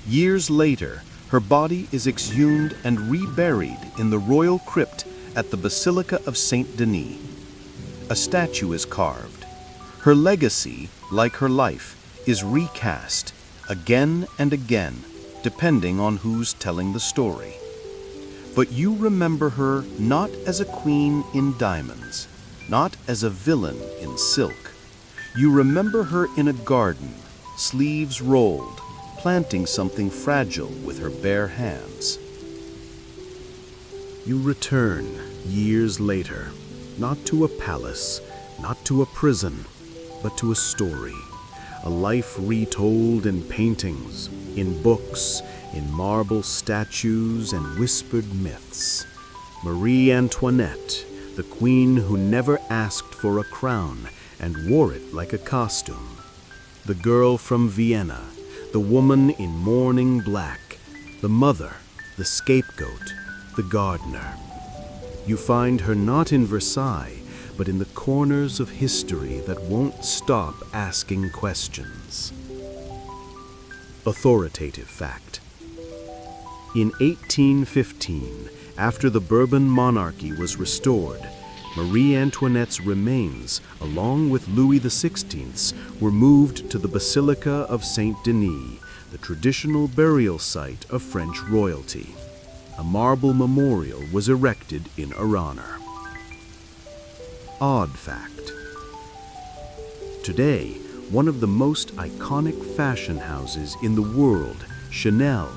Years later, her body is exhumed and reburied in the royal crypt at the Basilica of Saint Denis. A statue is carved. Her legacy, like her life, is recast again and again, depending on who's telling the story. But you remember her not as a queen in diamonds, not as a villain in silk. You remember her in a garden, sleeves rolled, planting something fragile with her bare hands. You return years later, not to a palace, not to a prison, but to a story, a life retold in paintings, in books, in marble statues and whispered myths. Marie Antoinette, the queen who never asked for a crown and wore it like a costume. The girl from Vienna, the woman in mourning black, the mother, the scapegoat, the gardener. You find her not in Versailles, but in the corners of history that won't stop asking questions. Authoritative fact: in 1815, after the Bourbon monarchy was restored, Marie Antoinette's remains, along with Louis XVI's, were moved to the Basilica of Saint Denis, the traditional burial site of French royalty. A marble memorial was erected in her honor. Odd fact: today, one of the most iconic fashion houses in the world, Chanel,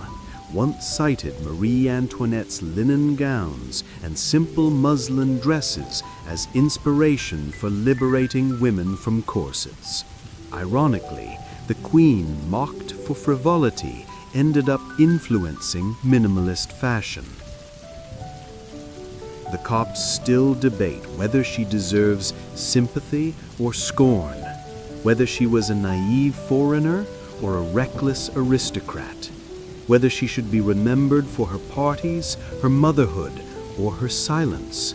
once cited Marie Antoinette's linen gowns and simple muslin dresses as inspiration for liberating women from corsets. Ironically, the queen, mocked for frivolity, ended up influencing minimalist fashion. The cops still debate whether she deserves sympathy or scorn, whether she was a naive foreigner or a reckless aristocrat, whether she should be remembered for her parties, her motherhood, or her silence.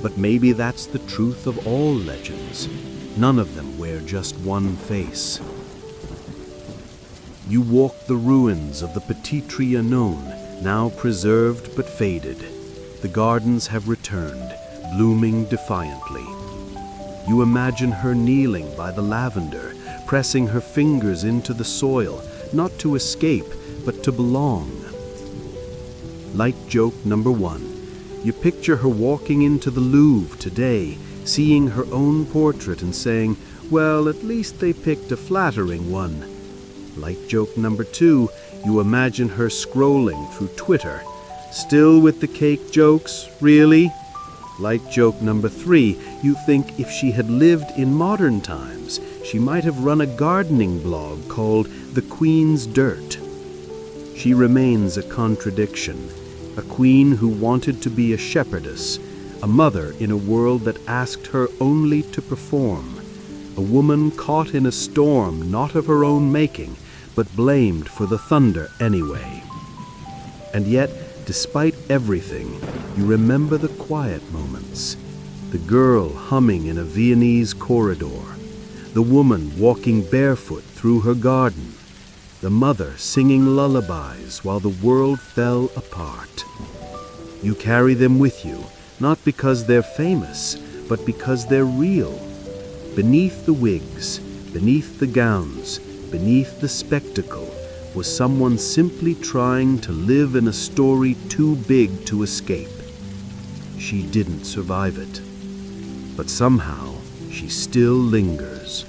But maybe that's the truth of all legends. None of them wear just one face. You walk the ruins of the Petit Trianon, now preserved but faded. The gardens have returned, blooming defiantly. You imagine her kneeling by the lavender, pressing her fingers into the soil, not to escape, but to belong. Light joke number 1. You picture her walking into the Louvre today, seeing her own portrait and saying, well, at least they picked a flattering one. Light joke number 2. You imagine her scrolling through Twitter. Still with the cake jokes, really? Light joke number 3. You think if she had lived in modern times, she might have run a gardening blog called The Queen's Dirt. She remains a contradiction, a queen who wanted to be a shepherdess, a mother in a world that asked her only to perform, a woman caught in a storm not of her own making, but blamed for the thunder anyway. And yet, despite everything, you remember the quiet moments, the girl humming in a Viennese corridor, the woman walking barefoot through her garden, the mother singing lullabies while the world fell apart. You carry them with you, not because they're famous, but because they're real. Beneath the wigs, beneath the gowns, beneath the spectacle, was someone simply trying to live in a story too big to escape. She didn't survive it, but somehow she still lingers.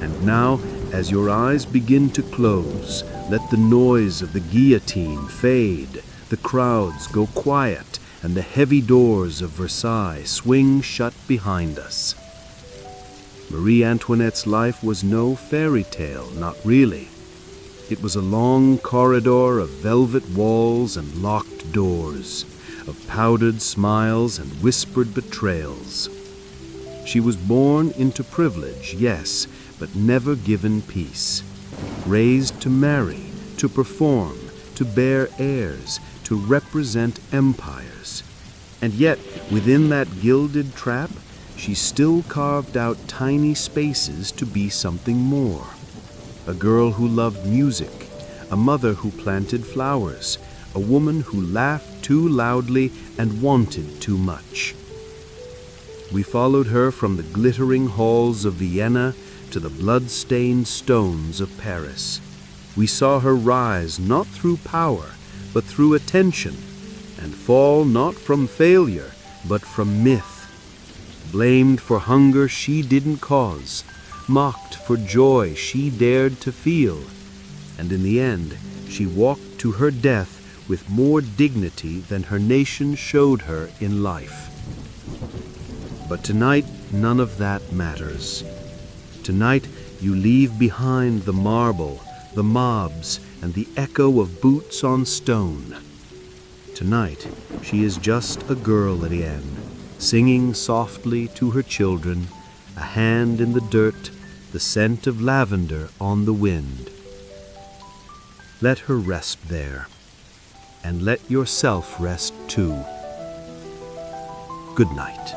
And now, as your eyes begin to close, let the noise of the guillotine fade, the crowds go quiet, and the heavy doors of Versailles swing shut behind us. Marie Antoinette's life was no fairy tale, not really. It was a long corridor of velvet walls and locked doors, of powdered smiles and whispered betrayals. She was born into privilege, yes, but never given peace. Raised to marry, to perform, to bear heirs, to represent empires. And yet, within that gilded trap, she still carved out tiny spaces to be something more. A girl who loved music, a mother who planted flowers, a woman who laughed too loudly and wanted too much. We followed her from the glittering halls of Vienna to the blood-stained stones of Paris. We saw her rise not through power, but through attention, and fall not from failure, but from myth. Blamed for hunger she didn't cause, mocked for joy she dared to feel, and in the end, she walked to her death with more dignity than her nation showed her in life. But tonight, none of that matters. Tonight, you leave behind the marble, the mobs, and the echo of boots on stone. Tonight, she is just a girl again, singing softly to her children, a hand in the dirt, the scent of lavender on the wind. Let her rest there, and let yourself rest too. Good night.